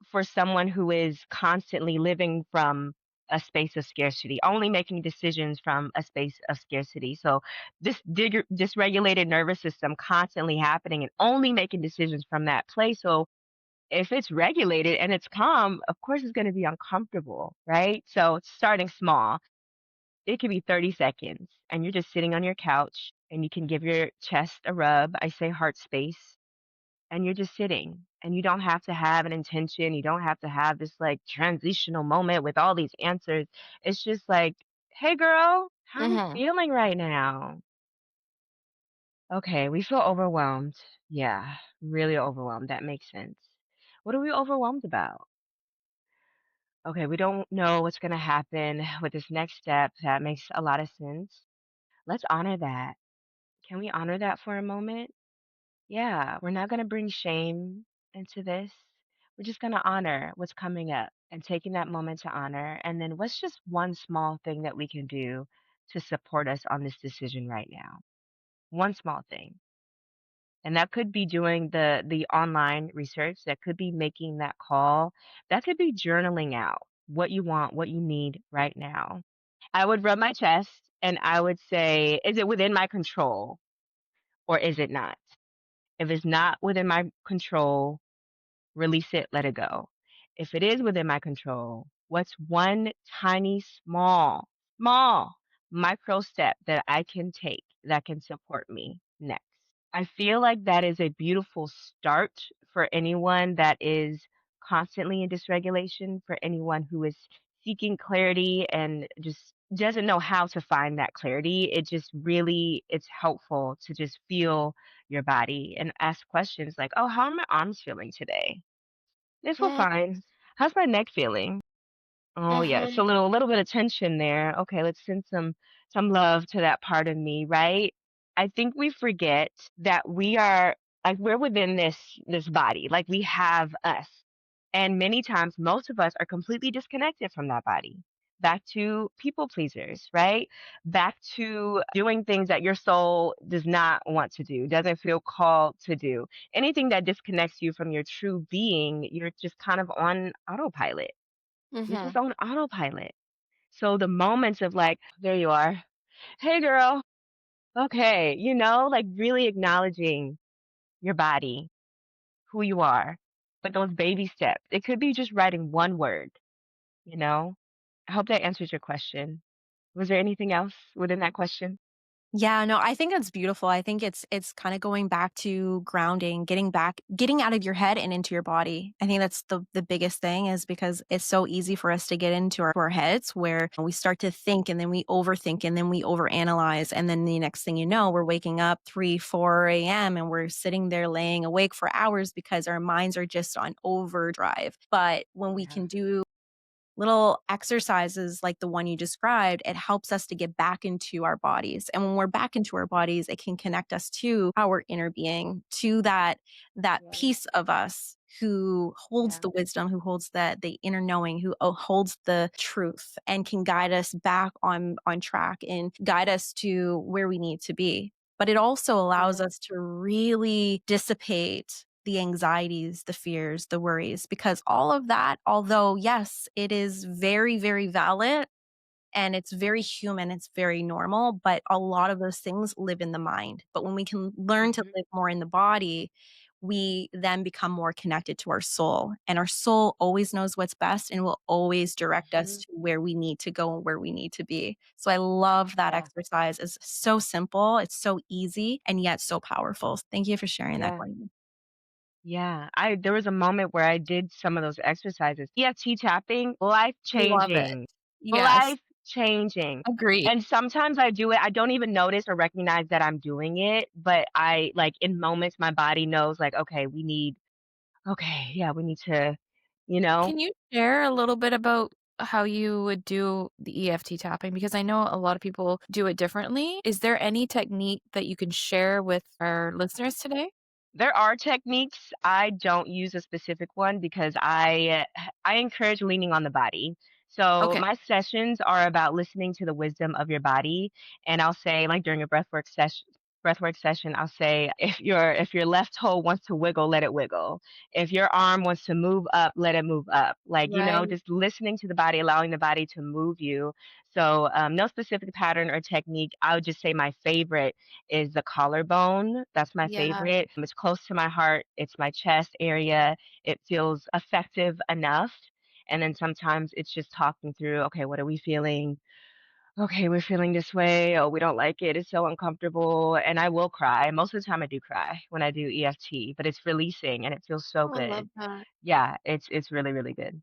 Speaker 1: for someone who is constantly living from a space of scarcity, only making decisions from a space of scarcity. So this dysregulated nervous system constantly happening and only making decisions from that place. So if it's regulated and it's calm, of course it's going to be uncomfortable, right? So starting small, it could be 30 seconds and you're just sitting on your couch and you can give your chest a rub. I say heart space, and you're just sitting. And you don't have to have an intention. You don't have to have this like transitional moment with all these answers. It's just like, hey, girl, how you
Speaker 2: Mhm.
Speaker 1: feeling right now? Okay, we feel overwhelmed. Yeah, really overwhelmed. That makes sense. What are we overwhelmed about? Okay, we don't know what's going to happen with this next step. That makes a lot of sense. Let's honor that. Can we honor that for a moment? Yeah, we're not going to bring shame into this. We're just going to honor what's coming up and taking that moment to honor. And then what's just one small thing that we can do to support us on this decision right now? One small thing. And that could be doing the online research, that could be making that call, that could be journaling out what you want, what you need right now. I would rub my chest and I would say, is it within my control or is it not? If it's not within my control, release it, let it go. If it is within my control, what's one tiny, small micro step that I can take that can support me next? I feel like that is a beautiful start for anyone that is constantly in dysregulation, for anyone who is seeking clarity and just doesn't know how to find that clarity. It just really it's helpful to just feel your body and ask questions like, "Oh, how are my arms feeling today? They feel
Speaker 2: Mhm.
Speaker 1: fine. How's my neck feeling? Oh, yeah,
Speaker 2: Mhm.
Speaker 1: so a little bit of tension there. Okay, let's send some love to that part of me, right? I think we forget that we are like we're within this body, like we have us. And many times most of us are completely disconnected from that body. Back to people pleasers, right? Back to doing things that your soul does not want to do, doesn't feel called to do. Anything that disconnects you from your true being, you're just kind of on autopilot. You're just
Speaker 2: Mhm.
Speaker 1: on autopilot. So the moments of like, there you are. Hey girl. Okay. Like really acknowledging your body, who you are. But those baby steps, it could be just writing one word, you know? I hope that answers your question. Was there anything else within that question?
Speaker 3: Yeah, no, I think that's beautiful. I think it's kind of going back to grounding, getting out of your head and into your body. I think that's the biggest thing is because it's so easy for us to get into our heads where we start to think and then we overthink and then we overanalyze. And then the next thing you know, we're waking up 3, 4 a.m. and we're sitting there laying awake for hours because our minds are just on overdrive. But when we
Speaker 1: Yeah.
Speaker 3: can do little exercises like the one you described, it helps us to get back into our bodies. And when we're back into our bodies, it can connect us to our inner being, to that
Speaker 1: Yeah.
Speaker 3: piece of us who holds
Speaker 1: Yeah.
Speaker 3: the wisdom, who holds the inner knowing, who holds the truth and can guide us back on track and guide us to where we need to be. But it also allows
Speaker 1: Yeah.
Speaker 3: us to really dissipate the anxieties, the fears, the worries, because all of that, although, yes, it is very, very valid and it's very human, it's very normal, but a lot of those things live in the mind. But when we can learn to
Speaker 1: Hmm.
Speaker 3: live more in the body, we then become more connected to our soul. And our soul always knows what's best and will always direct us
Speaker 1: Hmm.
Speaker 3: to where we need to go and where we need to be. So I love that
Speaker 1: Yeah.
Speaker 3: exercise. It's so simple, it's so easy, and yet so powerful. Thank you for sharing that,
Speaker 1: Yeah.
Speaker 3: Gwen.
Speaker 1: Yeah. I there was a moment where I did some of those exercises. EFT tapping, life
Speaker 3: Love it.
Speaker 1: changing.
Speaker 3: Yes,
Speaker 1: Life changing.
Speaker 2: Agreed.
Speaker 1: And sometimes I do it, I don't even notice or recognize that I'm doing it, but I like in moments my body knows like, okay, yeah, we need to, you know.
Speaker 2: Can you share a little bit about how you would do the EFT tapping? Because I know a lot of people do it differently. Is there any technique that you can share with our listeners today?
Speaker 1: There are techniques. I don't use a specific one because I encourage leaning on the body. So
Speaker 2: Okay.
Speaker 1: my sessions are about listening to the wisdom of your body, and I'll say like during a breathwork session, I'll say if your left toe wants to wiggle, let it wiggle. If your arm wants to move up, let it move up. Like,
Speaker 2: Right.
Speaker 1: just listening to the body, allowing the body to move you. So no specific pattern or technique. I would just say my favorite is the collarbone. That's my
Speaker 2: Yeah.
Speaker 1: favorite. It's close to my heart. It's my chest area. It feels effective enough. And then sometimes it's just talking through, okay, what are we feeling? okay, we're feeling this way. Oh, we don't like it. It's so uncomfortable. And I will cry. Most of the time I do cry when I do EFT, but it's releasing and it feels so
Speaker 2: Oh, I love
Speaker 1: good.
Speaker 2: that.
Speaker 1: Yeah, it's really, really good.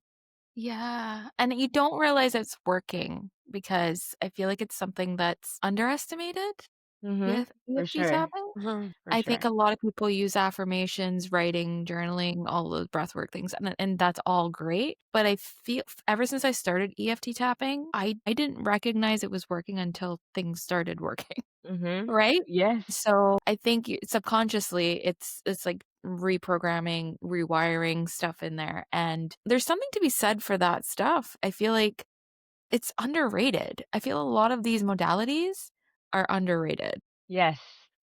Speaker 2: Yeah, and you don't realize it's working because I feel like it's something that's underestimated
Speaker 1: Mhm.
Speaker 2: with
Speaker 1: For
Speaker 2: EFT
Speaker 1: sure.
Speaker 2: tapping.
Speaker 3: Mhm.
Speaker 1: For
Speaker 2: I think
Speaker 1: sure.
Speaker 2: a lot of people use affirmations, writing, journaling, all those breathwork things, and that's all great. But I feel ever since I started EFT tapping, I didn't recognize it was working until things started working,
Speaker 1: Mhm.
Speaker 2: right?
Speaker 1: Yes.
Speaker 2: So I think subconsciously it's like reprogramming, rewiring stuff in there, and there's something to be said for that stuff. I feel like it's underrated. I feel a lot of these modalities are underrated.
Speaker 1: Yes,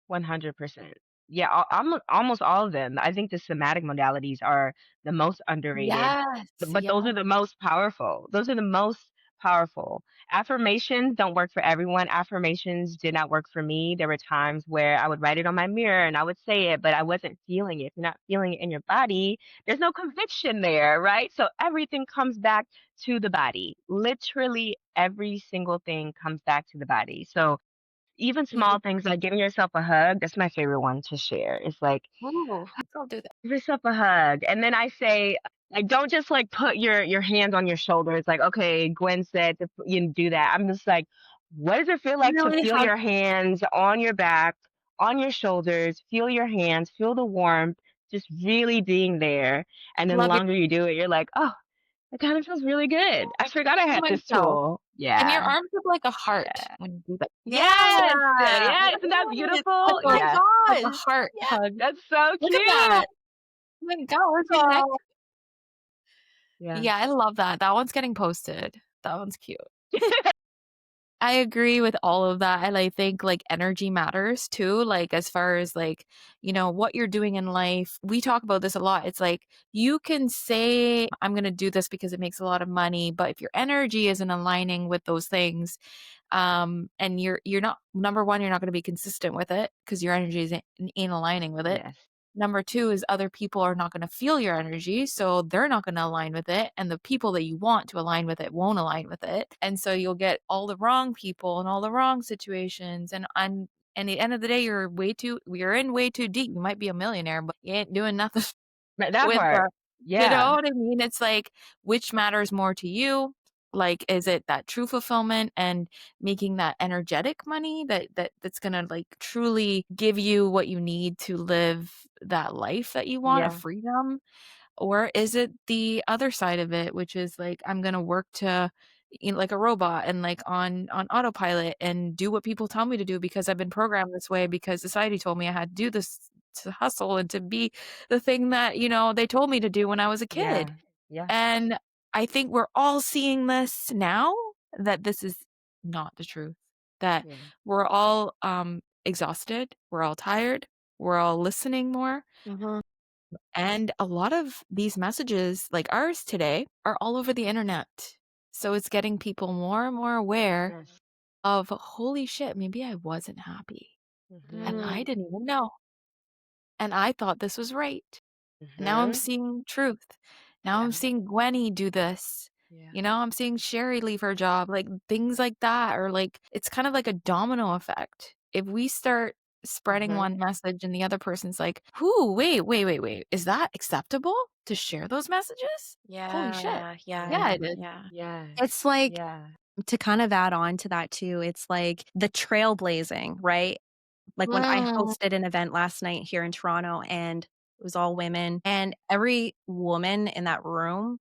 Speaker 1: 100%. Yeah, almost all of them. I think the somatic modalities are the most underrated,
Speaker 2: Yes,
Speaker 1: but
Speaker 2: yeah.
Speaker 1: those are the most powerful. Those are the most powerful. Affirmations don't work for everyone. Affirmations did not work for me. There were times where I would write it on my mirror and I would say it, but I wasn't feeling it. If you're not feeling it in your body, there's no conviction there, right? So everything comes back to the body. Literally every single thing comes back to the body. So even
Speaker 3: Mhm.
Speaker 1: small things like giving yourself a hug, that's my favorite one to share. It's like,
Speaker 2: Ooh, I'll do that.
Speaker 1: give yourself a hug. And then I say, like, don't just like put your hands on your shoulders. Like, okay, Gwen said to do that. I'm just like, what does it feel like to
Speaker 2: Really
Speaker 1: feel
Speaker 2: hug
Speaker 1: your hands on your back, on your shoulders, feel your hands, feel the warmth, just really being there. And then the
Speaker 2: love your
Speaker 1: longer you do it, you're like, oh, it kind of feels really good. I forgot I had this
Speaker 2: myself.
Speaker 1: tool.
Speaker 2: And your
Speaker 1: Yeah.
Speaker 2: arms look like a heart
Speaker 1: Yeah.
Speaker 2: when you do that.
Speaker 1: Yes.
Speaker 3: Yeah.
Speaker 1: Yeah. Isn't that
Speaker 3: Yes.
Speaker 2: Like
Speaker 1: beautiful?
Speaker 3: Oh
Speaker 2: a
Speaker 1: Yes.
Speaker 3: my
Speaker 2: like a
Speaker 3: gosh.
Speaker 2: heart
Speaker 3: Yeah.
Speaker 2: hug.
Speaker 1: That's so
Speaker 2: Look at
Speaker 1: cute.
Speaker 2: that. Oh my god, where's my neck?
Speaker 3: Oh.
Speaker 1: Yeah.
Speaker 2: Yeah, I love that. That one's getting posted. That one's cute. I agree with all of that, and I think, like, energy matters too, like, as far as, like, what you're doing in life. We talk about this a lot. It's like, you can say, "I'm gonna do this because it makes a lot of money," but if your energy isn't aligning with those things, and you're not number 1, you're not gonna be consistent with it because your energy ain't aligning with it.
Speaker 1: Yes.
Speaker 2: Number 2 is other people are not gonna feel your energy, so they're not gonna align with it, and the people that you want to align with it won't align with it, and so you'll get all the wrong people and all the wrong situations, and at the end of the day, you're in way too deep. You might be a millionaire, but you ain't doing nothing
Speaker 1: That
Speaker 2: with
Speaker 1: part.
Speaker 2: the you
Speaker 1: Yeah.
Speaker 2: know what I mean? It's like, which matters more to you? Like, is it that true fulfillment and making that energetic money that's gonna, like, truly give you what you need to live that life that you want, of
Speaker 1: Yeah.
Speaker 2: freedom? Or is it the other side of it, which is like, I'm gonna work to like a robot and like on autopilot and do what people tell me to do because I've been programmed this way because society told me I had to do this to hustle and to be the thing that, they told me to do when I was a kid.
Speaker 1: Yeah. Yeah.
Speaker 2: And I think we're all seeing this now, that this is not the truth. That
Speaker 1: Yeah.
Speaker 2: we're all exhausted, we're all tired, we're all listening more,
Speaker 3: Mhm.
Speaker 2: and a lot of these messages, like ours today, are all over the internet. So it's getting people more and more aware
Speaker 1: Yes.
Speaker 2: of, holy shit, maybe I wasn't happy. And
Speaker 1: Mhm.
Speaker 2: I
Speaker 3: Mm.
Speaker 2: didn't even know. And I thought this was right. And now I'm
Speaker 1: Mhm.
Speaker 2: seeing truth. Now I'm
Speaker 1: Yeah.
Speaker 2: seeing Gwennie do this.
Speaker 1: Yeah.
Speaker 2: I'm seeing Sherry leave her job, like things like that. Or like, it's kind of like a domino effect. If we start spreading
Speaker 1: Mhm.
Speaker 2: one message and the other person's like, whoo, wait. Is that acceptable to share those messages? Holy shit.
Speaker 3: Yeah, yeah,
Speaker 2: Yeah,
Speaker 1: Yeah.
Speaker 2: it is.
Speaker 3: yeah.
Speaker 1: Yes.
Speaker 3: It's like,
Speaker 1: Yeah.
Speaker 3: to kind of add on to that too, it's like the trailblazing, right? Like when I
Speaker 2: Mm,
Speaker 3: hosted an event last night here in Toronto and it was all women, and every woman in that room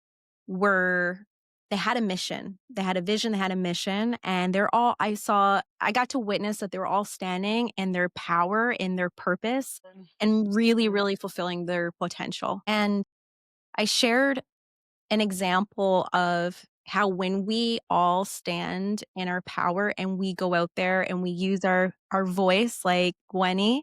Speaker 3: were they had a mission. They had a vision, they had a mission, and I got to witness that they were all standing in their power, in their purpose, and really,
Speaker 1: Mhm.
Speaker 3: really fulfilling their potential. And I shared an example of how when we all stand in our power and we go out there and we use our voice like Gwennie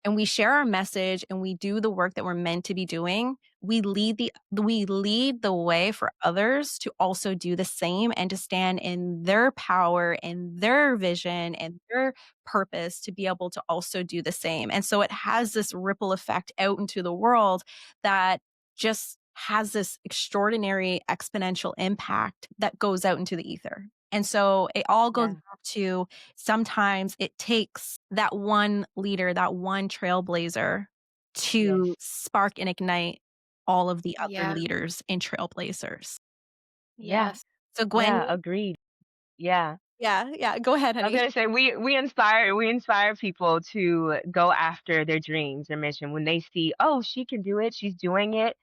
Speaker 3: and we share our message and we do the work that we're meant to be doing, we lead the way for others to also do the same and to stand in their power and their vision and their purpose to be able to also do the same. And so it has this ripple effect out into the world that just has this extraordinary exponential impact that goes out into the ether. And so it all goes
Speaker 1: Yeah.
Speaker 3: back to sometimes it takes that one leader, that one trailblazer
Speaker 1: Yes.
Speaker 3: to spark and ignite all of the other
Speaker 2: Yeah.
Speaker 3: leaders and trailblazers.
Speaker 1: Yeah.
Speaker 2: Yes.
Speaker 3: So
Speaker 1: Yeah.
Speaker 3: Gwen,
Speaker 1: Agreed. Yeah.
Speaker 3: yeah, go ahead,
Speaker 1: I was
Speaker 3: honey.
Speaker 1: gonna say we inspire people to go after their dreams, their mission. When they see, oh, she can do it, she's doing it,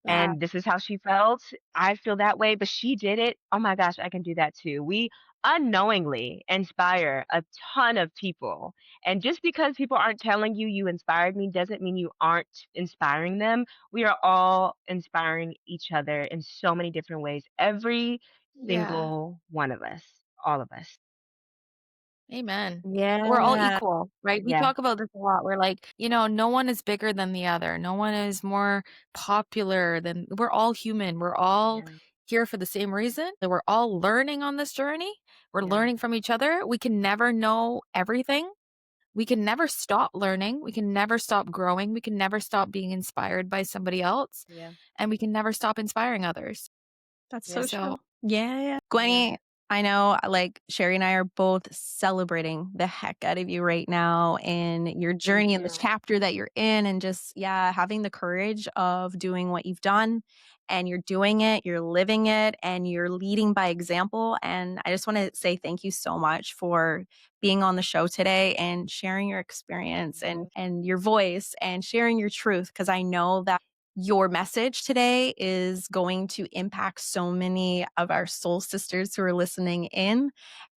Speaker 3: Yeah,
Speaker 1: and this is how she felt. I feel that way, but she did it. Oh my gosh, I can do that too. We unknowingly inspire a ton of people. And just because people aren't telling you you inspired me doesn't mean you aren't inspiring them. We are all inspiring each other in so many different ways. Every
Speaker 2: Yeah.
Speaker 1: single one of us, all of us.
Speaker 2: Amen. We're all
Speaker 3: yeah,
Speaker 2: equal, right? We
Speaker 1: Yeah.
Speaker 2: talk about this a lot. We're like, no one is bigger than the other. No one is more popular than we're all human. We're all
Speaker 1: Yeah.
Speaker 2: here for the same reason. That we're all learning on this journey. We're
Speaker 1: Yeah.
Speaker 2: learning from each other. We can never know everything. We can never stop learning. We can never stop growing. We can never stop being inspired by somebody else.
Speaker 1: Yeah.
Speaker 2: And we can never stop inspiring others.
Speaker 3: that's so
Speaker 1: Yeah.
Speaker 3: true.
Speaker 2: So,
Speaker 3: Yeah.
Speaker 1: Yeah.
Speaker 3: Gwenny, I know like Sherry and I are both celebrating the heck out of you right now in your
Speaker 1: Thank
Speaker 3: journey in this
Speaker 1: you.
Speaker 3: chapter that you're in and just, yeah, having the courage of doing what you've done and you're doing it, you're living it, and you're leading by example. And I just want to say thank you so much for being on the show today and sharing your experience
Speaker 1: Mhm.
Speaker 3: and your voice and sharing your truth because I know that your message today is going to impact so many of our soul sisters who are listening in.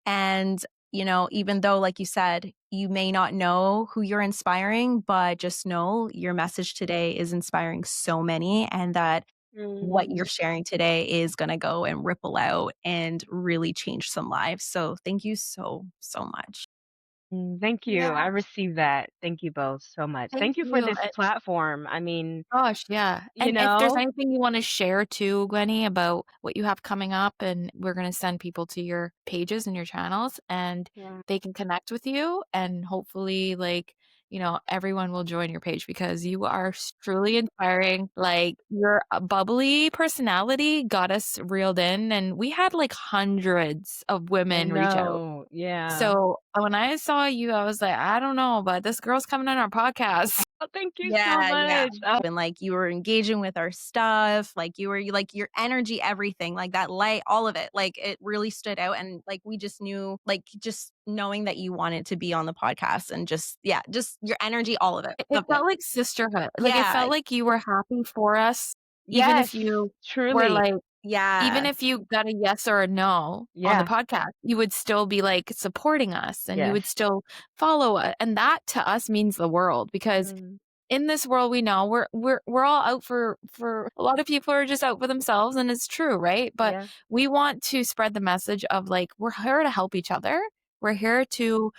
Speaker 3: And, even though, like you said, you may not know who you're inspiring, but just know your message today is inspiring so many and that what
Speaker 1: Mhm.
Speaker 3: you're sharing today is going to go and ripple out and really change some lives. So thank you so, so much.
Speaker 1: Thank you.
Speaker 2: yeah,
Speaker 1: I received that. Thank you both so much.
Speaker 2: thank
Speaker 1: Thank you for
Speaker 2: you.
Speaker 1: this platform. I mean,
Speaker 2: Gosh, yeah.
Speaker 1: you
Speaker 2: And if there's
Speaker 1: know,
Speaker 2: anything you wanna share too, Gwenny, about what you have coming up, and we're gonna send people to your pages and your channels, and
Speaker 1: yeah.
Speaker 2: they can connect with you, and hopefully, like, everyone will join your page because you are truly inspiring. Like, your bubbly personality got us reeled in, and we had, like, hundreds of
Speaker 1: I
Speaker 2: women reach out.
Speaker 1: know. Yeah.
Speaker 2: So, when I saw you, I was like, "I don't know, but this girl's coming on our podcast."
Speaker 1: Oh, thank you so
Speaker 3: Yeah, yeah.
Speaker 1: much. Oh,
Speaker 3: And like you were engaging with our stuff, like like your energy, everything, like that light, all of it, like it really stood out. And like we just knew, like just knowing that you wanted to be on the podcast and just, yeah, just your energy, all of it.
Speaker 2: It
Speaker 3: Loved it.
Speaker 2: felt like sisterhood. Like, it
Speaker 3: Yeah.
Speaker 2: felt like you were happy for us, even if
Speaker 1: yes,
Speaker 2: you were
Speaker 1: truly.
Speaker 2: like even
Speaker 3: Yeah.
Speaker 2: if you got a yes or a no on the
Speaker 1: Yeah.
Speaker 2: podcast, you would still be, like, supporting us, and you
Speaker 1: Yes.
Speaker 2: would still follow us, and that to us means the world because
Speaker 1: Mhm.
Speaker 2: in this world we know we're all out for a lot of people are just out for themselves and it's true, right? But
Speaker 1: Yeah.
Speaker 2: we want to spread the message of like we're here to help each other. We're here to,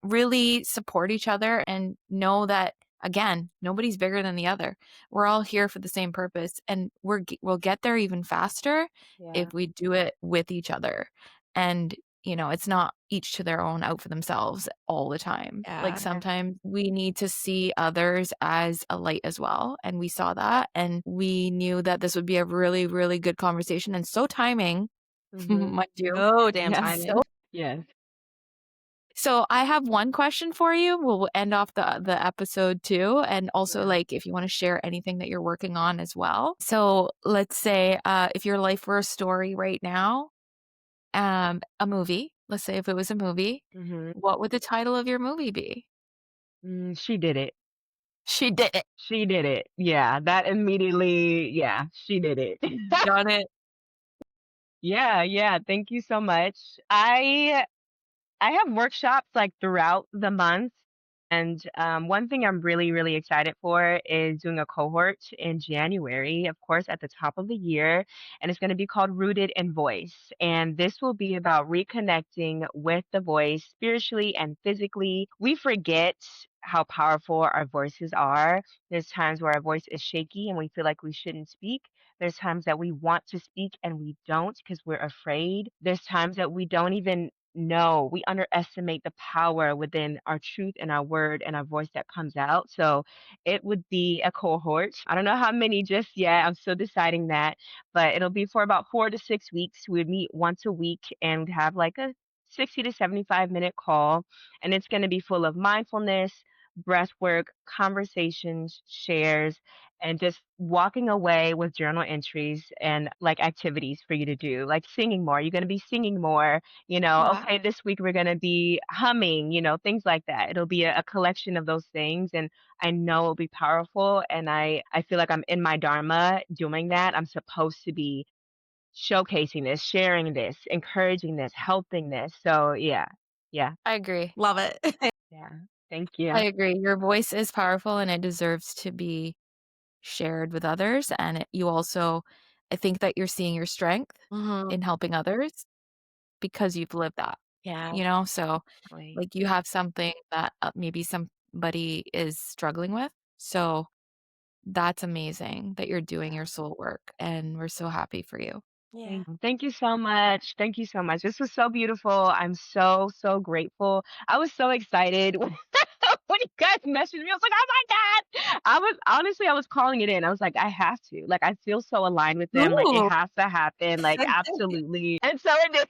Speaker 2: really support each other and know that again, nobody's bigger than the other. We're all here for the same purpose and we'll get there even faster
Speaker 1: Yeah.
Speaker 2: if we do it with each other. And it's not each to their own out for themselves all the time. Like
Speaker 3: Yeah.
Speaker 1: Yeah.
Speaker 2: sometimes we need to see others as a light as well. And we saw that and we knew that this would be a really, really good conversation and so timing,
Speaker 1: Mhm.
Speaker 2: mind you.
Speaker 3: Oh, damn
Speaker 1: Yes.
Speaker 3: timing.
Speaker 2: So
Speaker 1: Yes.
Speaker 2: so I have one question for you. We'll end off the episode too. And also
Speaker 1: Yeah.
Speaker 2: like if you want to share anything that you're working on as well. So let's say if your life were a story right now, a movie, let's say if it was a movie,
Speaker 1: Mhm.
Speaker 2: what would the title of your movie be?
Speaker 1: She did it.
Speaker 2: She did it.
Speaker 1: She did it. Yeah, that immediately, yeah, she did it.
Speaker 2: Done it.
Speaker 1: Yeah, yeah, thank you so much. I have workshops like throughout the month. And one thing I'm really, really excited for is doing a cohort in January, of course, at the top of the year. And it's going to be called Rooted in Voice. And this will be about reconnecting with the voice spiritually and physically. We forget how powerful our voices are. There's times where our voice is shaky and we feel like we shouldn't speak. There's times that we want to speak and we don't because we're afraid. There's times that we don't even know, we underestimate the power within our truth and our word and our voice that comes out. So it would be a cohort. I don't know how many just yet. I'm still deciding that, but it'll be for about 4 to 6 weeks. We would meet once a week and we'd have like a 60 to 75-minute call. And it's going to be full of mindfulness, breath work, conversations, shares, and just walking away with journal entries and like activities for you to do, like singing more. You're going to be singing more, okay,
Speaker 3: Wow.
Speaker 1: this week we're going to be humming, things like that. It'll be a collection of those things. And I know it'll be powerful. And I feel like I'm in my dharma doing that. I'm supposed to be showcasing this, sharing this, encouraging this, helping this. So yeah, yeah,
Speaker 2: I agree.
Speaker 3: Love it.
Speaker 1: yeah. Thank
Speaker 2: I
Speaker 1: you.
Speaker 2: agree. Your voice is powerful and it deserves to be shared with others. And you also, I think that you're seeing your strength
Speaker 3: Mhm.
Speaker 2: in helping others because you've lived that,
Speaker 3: Yeah.
Speaker 2: So
Speaker 1: Definitely.
Speaker 2: like you have something that maybe somebody is struggling with. So that's amazing that you're doing your soul work. And we're so happy for you.
Speaker 3: Yeah.
Speaker 1: Thank you so much. Thank you so much. This was so beautiful. I'm so, so grateful. I was so excited when you guys messaged me. I was like, oh my God. I was calling it in. I was like, I have to. Like, I feel so aligned with them. Like, it
Speaker 3: Ooh.
Speaker 1: has to happen. Like, absolutely. And so it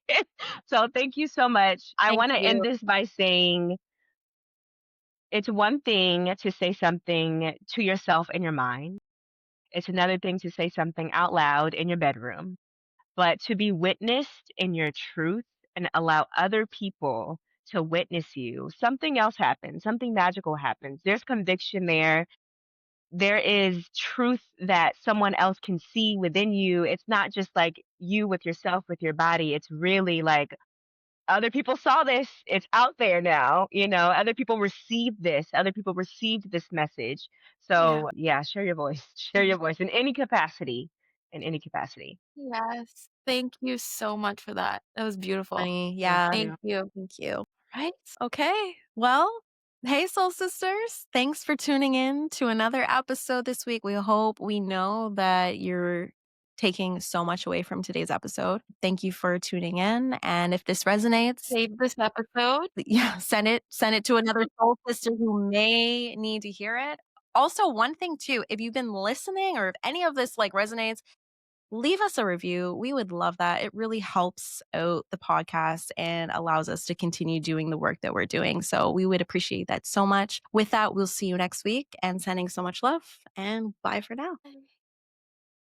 Speaker 1: did. So thank you so much. I
Speaker 3: Thank
Speaker 1: want to
Speaker 3: you.
Speaker 1: end this by saying it's one thing to say something to yourself in your mind. It's another thing to say something out loud in your bedroom, but to be witnessed in your truth and allow other people to witness you, something else happens, something magical happens. There's conviction there. There is truth that someone else can see within you. It's not just like you with yourself, with your body. It's really like other people saw this. It's out there now. Other people received this. Other people received this message.
Speaker 3: Yeah.
Speaker 1: So, yeah, share your voice. Share your voice in any capacity. In any capacity.
Speaker 2: Yes. Thank you so much for that. That was beautiful.
Speaker 3: Funny.
Speaker 1: Thank
Speaker 3: Yeah.
Speaker 2: Thank
Speaker 1: you.
Speaker 2: you.
Speaker 3: Thank you.
Speaker 2: Right?
Speaker 3: Okay. Well, hey, Soul Sisters. Thanks for tuning in to another episode this week. We know that you're taking so much away from today's episode. Thank you for tuning in. And if this resonates,
Speaker 2: Save this episode.
Speaker 3: yeah, send it to another soul sister who may need to hear it. Also, one thing too, if you've been listening or if any of this like resonates, leave us a review. We would love that. It really helps out the podcast and allows us to continue doing the work that we're doing. So we would appreciate that so much. With that, we'll see you next week and sending so much love and bye for now.